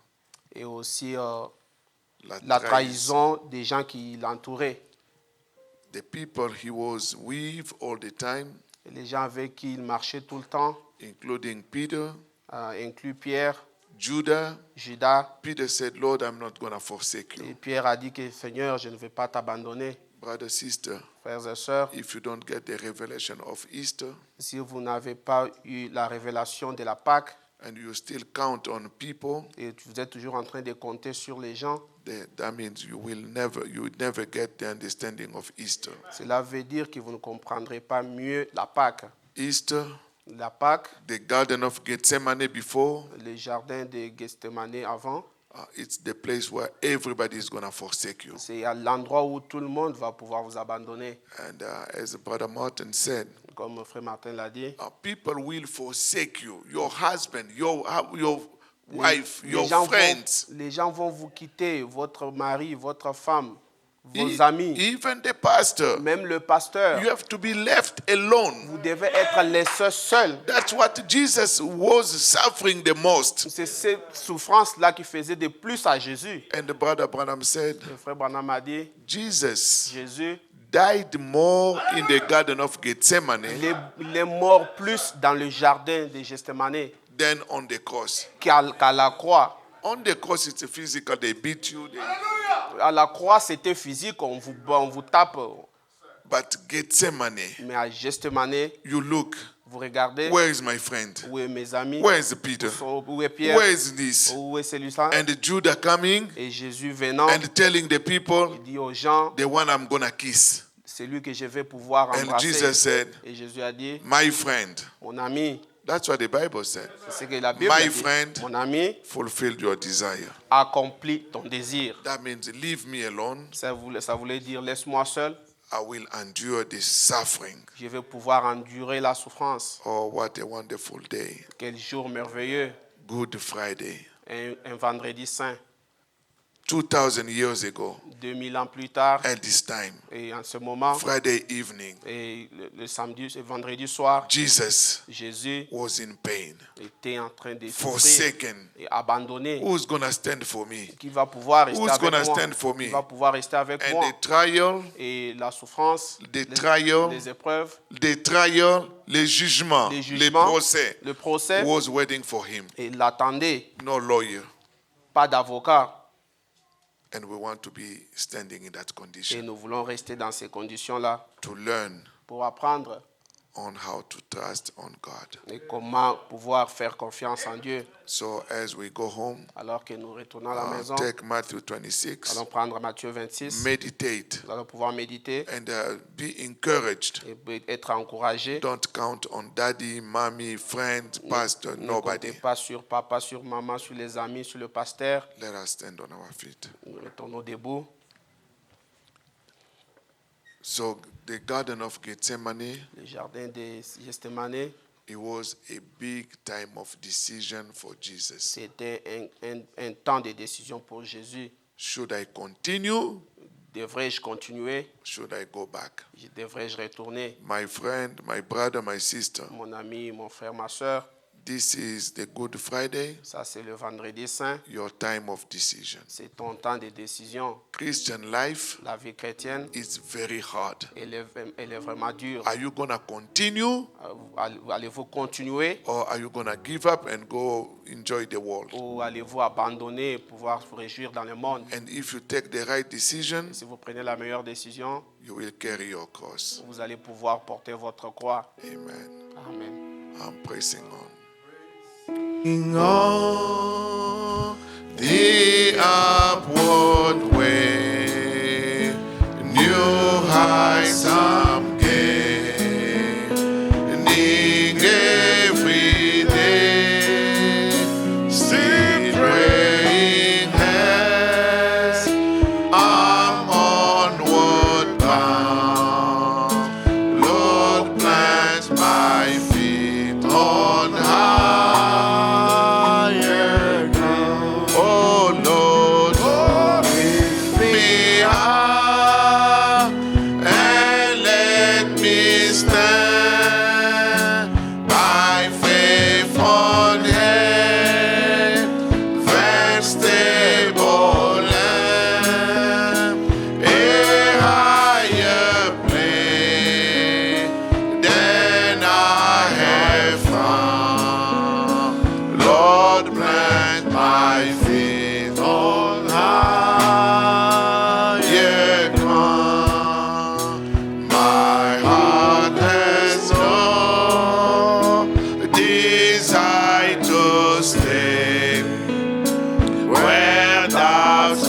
Et aussi La la trahison. trahison des gens qui l'entouraient. The people he was with all the time, Et les gens avec qui il marchait tout le temps, including Peter, inclus Pierre, Judah. Judas. Peter said, Lord, I'm not going to forsake Et you. Pierre a dit que Seigneur, je ne vais pas t'abandonner. Brother, sister, Frères et sœurs, if you don't get the revelation of Easter si vous n'avez pas eu la révélation de la Pâque and you still count on people, et vous êtes toujours en train de compter sur les gens, that means you will never get the understanding of Easter. cela veut dire que vous ne comprendrez pas mieux la Pâque. Easter, La Pâque, the Garden of Gethsemane before, le jardin de Gethsemane avant, it's the place where everybody is going to forsake you. c'est à l'endroit où tout le monde va pouvoir vous abandonner. And as Brother Martin said, Comme Frère Martin l'a dit, people will forsake you, your husband, your wife, your les friends, gens vont vous quitter, votre mari, votre femme, vos amis, even the pastor. même le pasteur. You have to be left alone. Vous devez être laissé seul. That's what Jesus was suffering the most. C'est cette souffrance-là qui faisait de plus à Jésus. And the Brother Branham said, Le frère Branham a dit, Jesus Jésus, died more in the Garden of Gethsemane il est mort plus dans le jardin de Gethsemane than on the cross. qu'à la croix. On the cross, it's physical. They beat you. À la croix, c'était physique, on vous tape. But Gethsemane, Mais à Gethsemane, you look. vous regardez, Where is my friend? où est mes amis, Where is Peter? où est Pierre, Where is this? où est celui-là. And Judah coming Et Jésus venant, and telling the people, il dit aux gens, the one I'm going to kiss. c'est lui que je vais pouvoir And embrasser. Jesus said, Et Jésus a dit, my friend. mon ami, That's what the Bible said. c'est ce que la Bible My dit, friend, mon ami, fulfilled your desire. accomplis ton désir. That means leave me alone. Ça voulait dire, laisse-moi seul, I will endure this suffering. je vais pouvoir endurer la souffrance. Oh, what a wonderful day. Quel jour merveilleux, Good Friday. un vendredi saint, 2000 years ago, 2000 ans plus tard, at this time, et en ce moment, Friday evening, et le samedi, le vendredi soir, Jesus Jésus was in pain, était en train de souffrir forsaken. et abandonné. Who's going to stand for me? Qui va pouvoir rester Who's avec gonna moi? stand for me? Qui va pouvoir rester avec And moi? the trial, Et la souffrance, the trial, les épreuves, les jugements, les les jugements, procès le procès, was waiting for him. et il l'attendait. No lawyer. Pas d'avocat. And we want to be standing in that Et condition nous voulons rester dans ces conditions-là to learn pour apprendre on how to trust on God. et comment pouvoir faire confiance en Dieu. So as we go home, Alors que nous retournons à la maison, take Matthew nous 26, allons prendre Matthieu 26. meditate, Nous allons pouvoir méditer and be encouraged. et être encouragés. Don't count on daddy, mommy, friend, pastor, Ne nobody. comptez pas sur papa, sur maman, sur les amis, sur le pasteur. Let us stand on our feet. Nous retournons debout. So the Garden of Gethsemane, Le jardin de Gethsemane, it was a big time of decision for Jesus. c'était un temps de décision pour Jésus. Should I continue? Devrais-je continuer? Should I go back? Devrais-je retourner? My friend, my brother, my sister, Mon ami, mon frère, ma soeur, this is the Good Friday, ça c'est le vendredi saint. your time of decision. C'est ton temps de décision. Christian life La vie chrétienne, is very hard. elle est vraiment dure. Are you going to continue Allez-vous continuer or are you going to give up and go enjoy the world? ou allez-vous abandonner et pouvoir vous réjouir dans le monde? And if you take the right decision, Si vous prenez la meilleure décision, you will carry your cross. vous allez pouvoir porter votre croix. Amen. Amen. I'm pressing on. On the upward way, new heights I'm gaining every day. Still praying as I'm onward bound. Lord, plant my feet on higher ground. Oh Lord, lift me up and let me stand by faith on heaven's stable land, a higher plane than I have found. Lord, plant my feet on higher ground. My heart has no desire to stay where doubts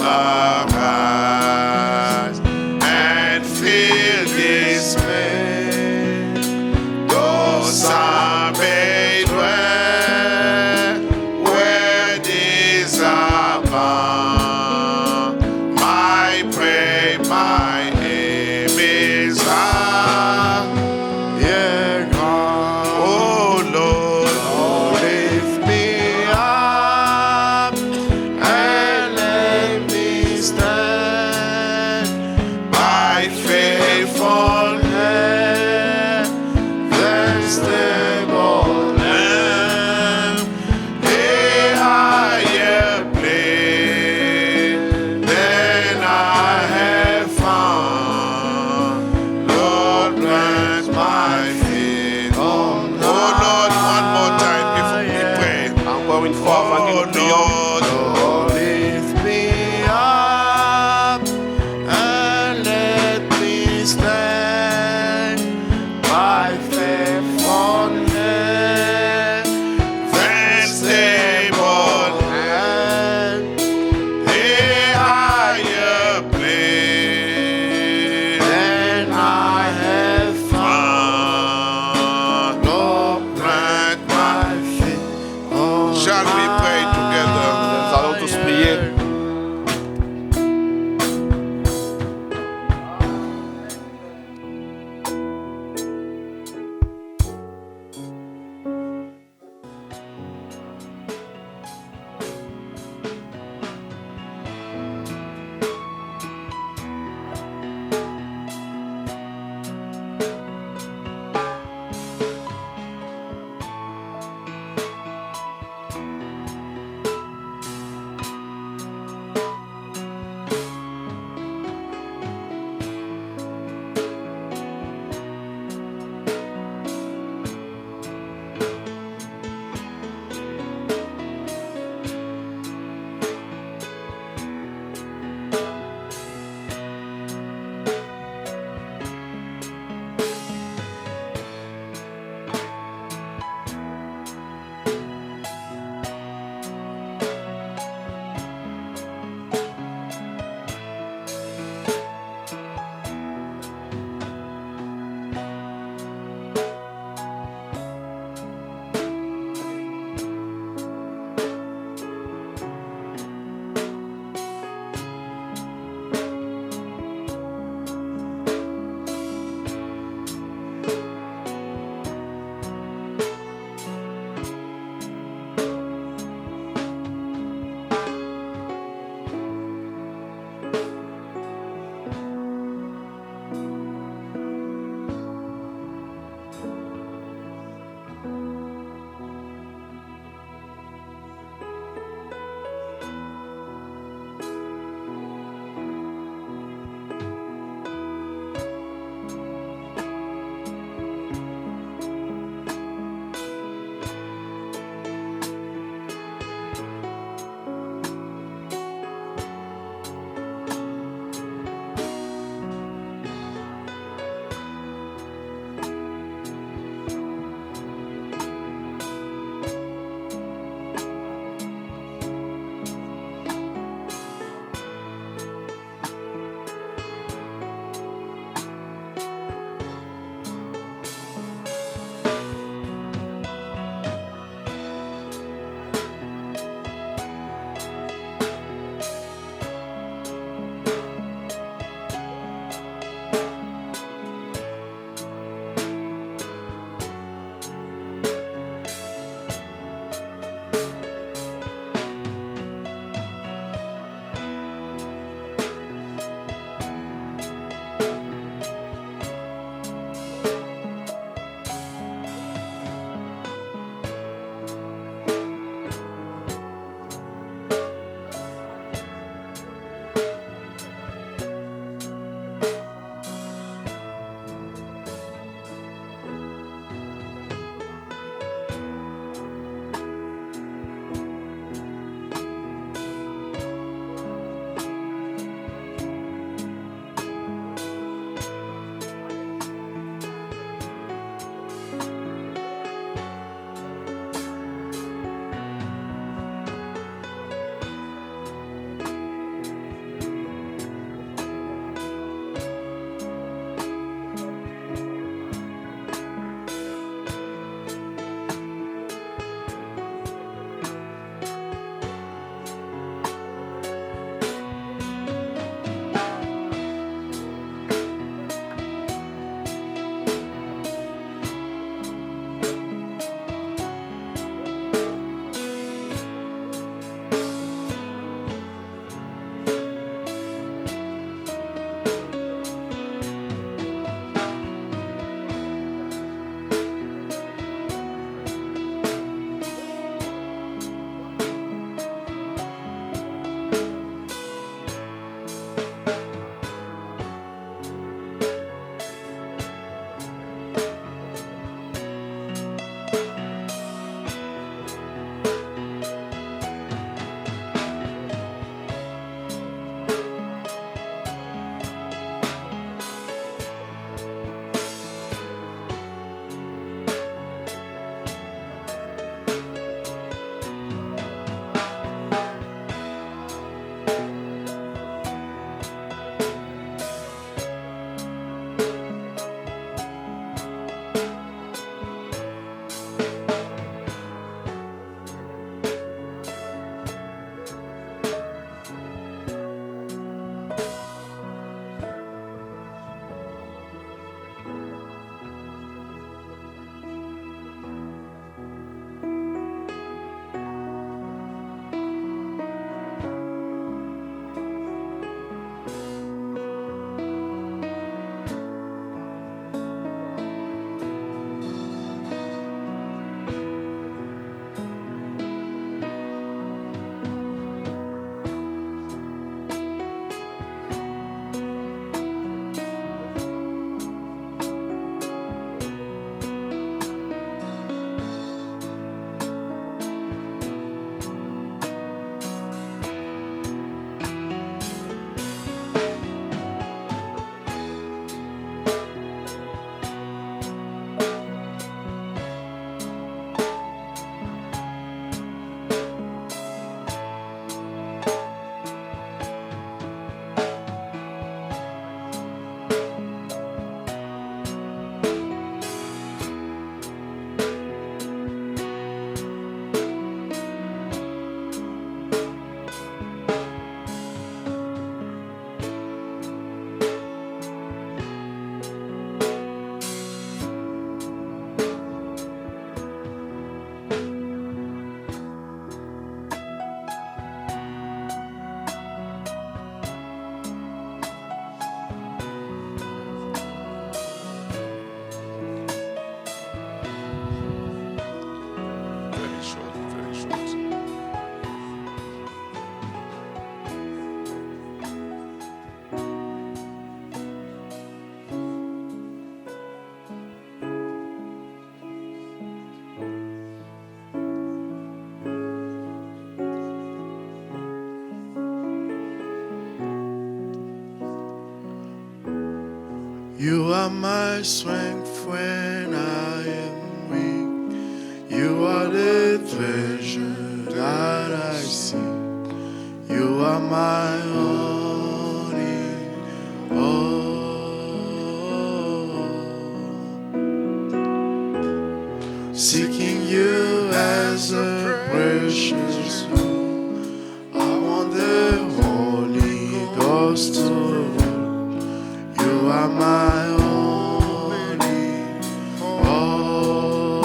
arise and feel dismay. Though some may dwell where these are bound, my prayer, my aim is higher ground. Oh Lord, lift me up and let me stand by faith on heaven's stable land, a higher plane than I have found. Lord, plant my feet on. Oh Lord, one more time before we pray. Encore une fois, avant que Oh nous prions. Lord, lift me up and let me stand by faith on heaven's stable land, a higher plane than I have found. Lord, plant my feet on. Shall we pray together? Nous allons tous prier. You are my strength when I am weak. You are the treasure that I see. You are my all in all. Seeking you as a precious jewel. I want the Holy Ghost to rule. You are my only all.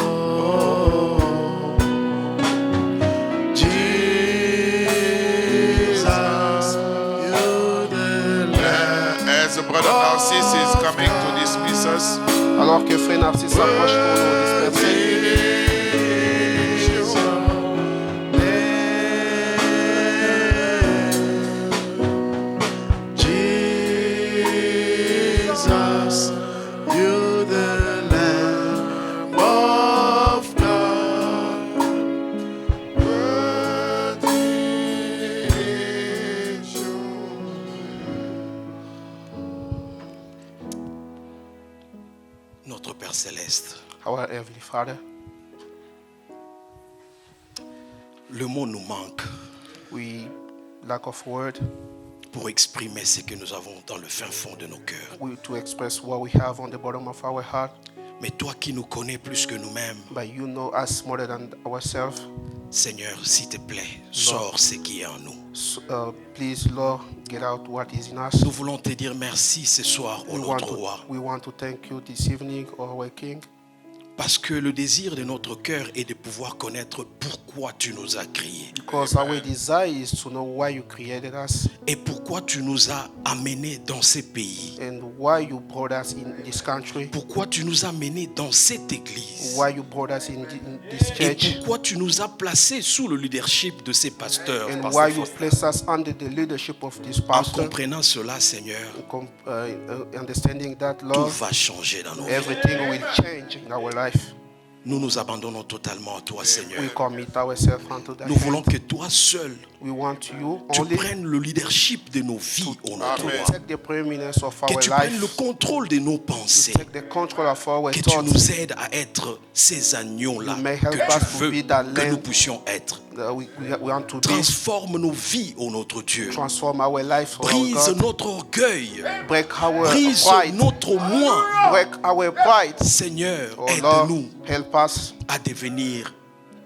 Jesus, you the Lamb. As the brother Narcisse is coming to dismiss us, Alors que frère Narcisse s'approche pour nous disperser, Jesus, you the Lamb of God, worthy is your Notre Père Céleste, our Heavenly Father, le mot nous manque we lack of word pour exprimer ce que nous avons dans le fin fond de nos cœurs. to express what we have on the bottom of our heart. Mais toi qui nous connais plus que nous-mêmes, But you know us more than ourselves. Seigneur, s'il te plaît, sors ce qui est en nous. So, please, Lord, get out what is in us. Nous voulons te dire merci ce soir, ô notre roi, We want to thank you this evening, our King, parce que le désir de notre cœur est de pouvoir connaître pourquoi tu nous as créés because our desire is to know why you created us et pourquoi tu nous as amenés dans ces pays, and why you brought us in this country, pourquoi tu nous as amenés dans cette église why you brought us in this et church, pourquoi tu nous as placés sous le leadership de ces pasteurs. and Pasteur why you Faustin. placed us under the leadership of this En pastor. comprenant cela, Seigneur, Understanding that, tout Lord, va changer dans nos vies. everything will change in our life. Nous nous abandonnons totalement à toi, Seigneur. We commit ourselves unto that. Nous voulons que toi seul, We want you tu only prennes le leadership de nos vies, ô notre to roi. take the preeminence of Que our tu prennes le life, contrôle de nos to pensées. take the control of our Que tu thoughts. nous aides à être ces agneaux-là You may help que us tu to veux be that que nous lamb. puissions être. We want to be, Transforme nos vies, ô notre Dieu. transform our life, oh Brise God. notre orgueil. Break our Brise pride. notre moi. Break our pride. Seigneur, Oh Lord, aide-nous help us à devenir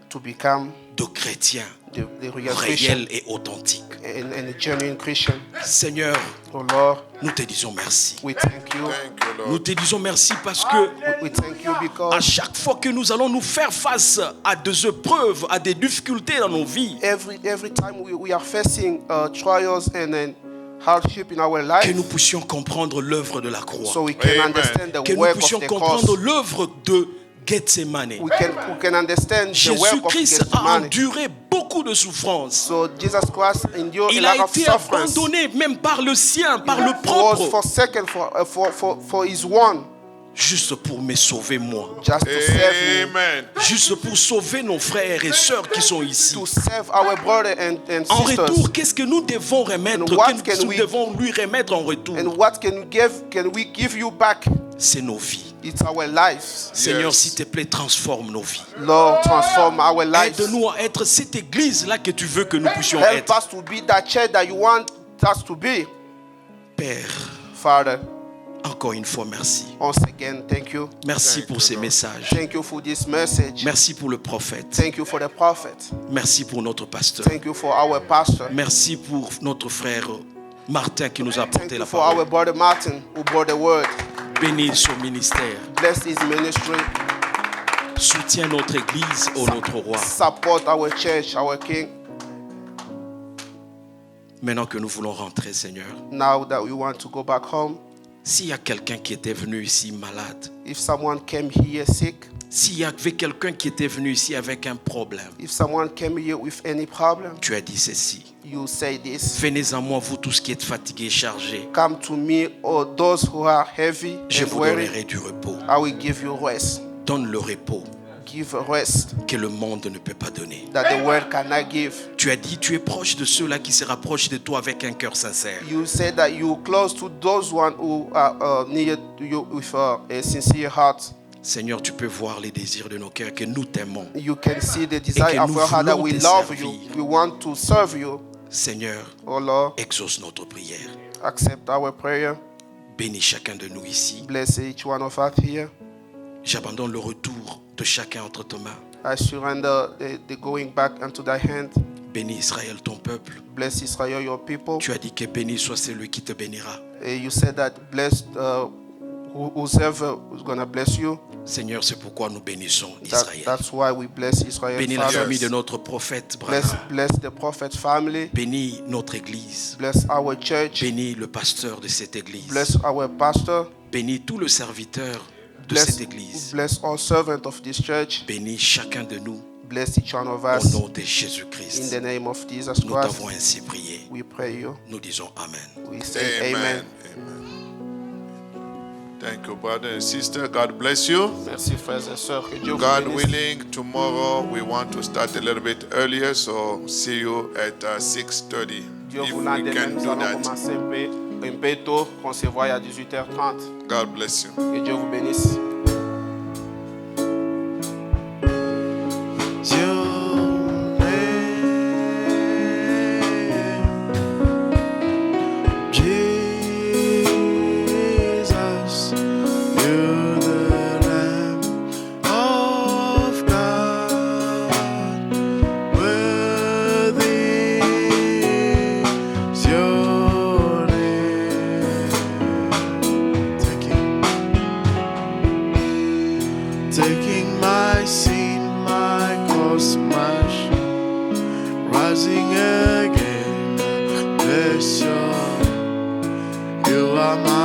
to become de chrétiens the real Christian réels et authentiques. and a genuine Christian. Seigneur, Oh Lord, nous te disons merci. we thank you. Thank you, Nous Lord. te disons merci parce que We thank you à because chaque fois que nous allons nous faire face à des épreuves, à des difficultés dans nos vies, every time we are facing trials and then hardship in our que life, nous puissions comprendre l'œuvre de la croix, so we can Amen. understand the que nous work of puissions the comprendre cross. l'œuvre de Gethsemane. We can understand the work of Jésus-Christ a Gethsemane. enduré beaucoup de souffrances. So Jesus Christ endured Il a a lot of été suffering. abandonné même par le sien, par le He was propre, forsaken for his one, juste pour me sauver moi, just to save me, Amen. juste pour sauver nos frères et sœurs qui sont ici. to save our brother and En sisters. retour, qu'est-ce que nous devons remettre? And what Qu'est-ce que can nous we- devons lui remettre en retour? And what can we give you back? C'est nos vies. It's our lives. Seigneur, Yes. s'il te plaît, transforme nos vies. Lord, transform our lives. Aide-nous à être cette église-là que tu veux que nous puissions Help être. us to be that church that you want us to be. Père, Father, encore une fois, merci. once again, thank you. Merci pour ces messages. Thank you for this message. Merci pour le prophète. Thank you for the prophet. Merci pour notre pasteur. Thank you for our pastor. Merci pour notre frère Martin qui nous a Thank apporté you la for our parole. brother Martin who brought the word. Bénis son ministère. Bless his ministry. Soutiens notre église, ô notre roi. Support our church, our King. Maintenant que nous voulons rentrer, Seigneur, Now that we want to go back home, s'il y a quelqu'un qui était venu ici malade, if someone came here sick, s'il y avait quelqu'un qui était venu ici avec un problème, if someone came here with any problem, tu as dit ceci. you say this. Venez à moi, vous tous qui êtes fatigués et chargés. Come to me, all those who are heavy Je and vous weary. donnerai du repos. I will give you rest. Donne le repos. give rest que le monde ne peut pas donner. that the world cannot give. Tu as dit, tu es proche de ceux-là qui se rapprochent de toi avec un cœur sincère. You said that you close to those one who are near to you with a sincere heart. Seigneur, tu peux voir les désirs de nos cœurs, que nous t'aimons. You can see the desire of nous our heart that voulons we te love servir. you. We want to serve you. Seigneur, Oh Lord, exauce notre prière. accept our prayer. Bénis chacun de nous ici. Bless each one of us here. J'abandonne le retour de chacun entre tes mains. I surrender the going back into thy hand. Bénis Israël, ton peuple. Bless Israel, your people. Tu as dit que béni soit celui qui te bénira. You said that blessed whoever is going to bless you. Seigneur, c'est pourquoi nous bénissons Israël. That's why we bless Israel. Bénis la Father. famille de notre prophète, Bless, Branham. bless the prophet's family. Bénis notre église. Bless our church. Bénis le pasteur de cette église. Bless our pastor. Bénis tout le serviteur de Bless, cette église. bless all servants of this church. Bénis chacun de nous Bless each one of au us. nom de In Jésus-Christ. the name of Jesus Nous Christ, t'avons ainsi prié. we pray you. Nous disons Amen. We say amen. Amen. Thank you, brother and sister. God bless you. Merci frères et sœurs. Que Dieu vous God bénisse. willing, tomorrow we want to start a little bit earlier, so see you at 6:30 Dieu if voulant, we demain can nous do allons that. commencer un peu tôt, qu'on se voit à 18h30. God bless you. Que Dieu vous bénisse. Jesus, you're the Lamb of God. Worthy is your name. Taking my sin, my cross, my shame, rising again. Bless you. You are my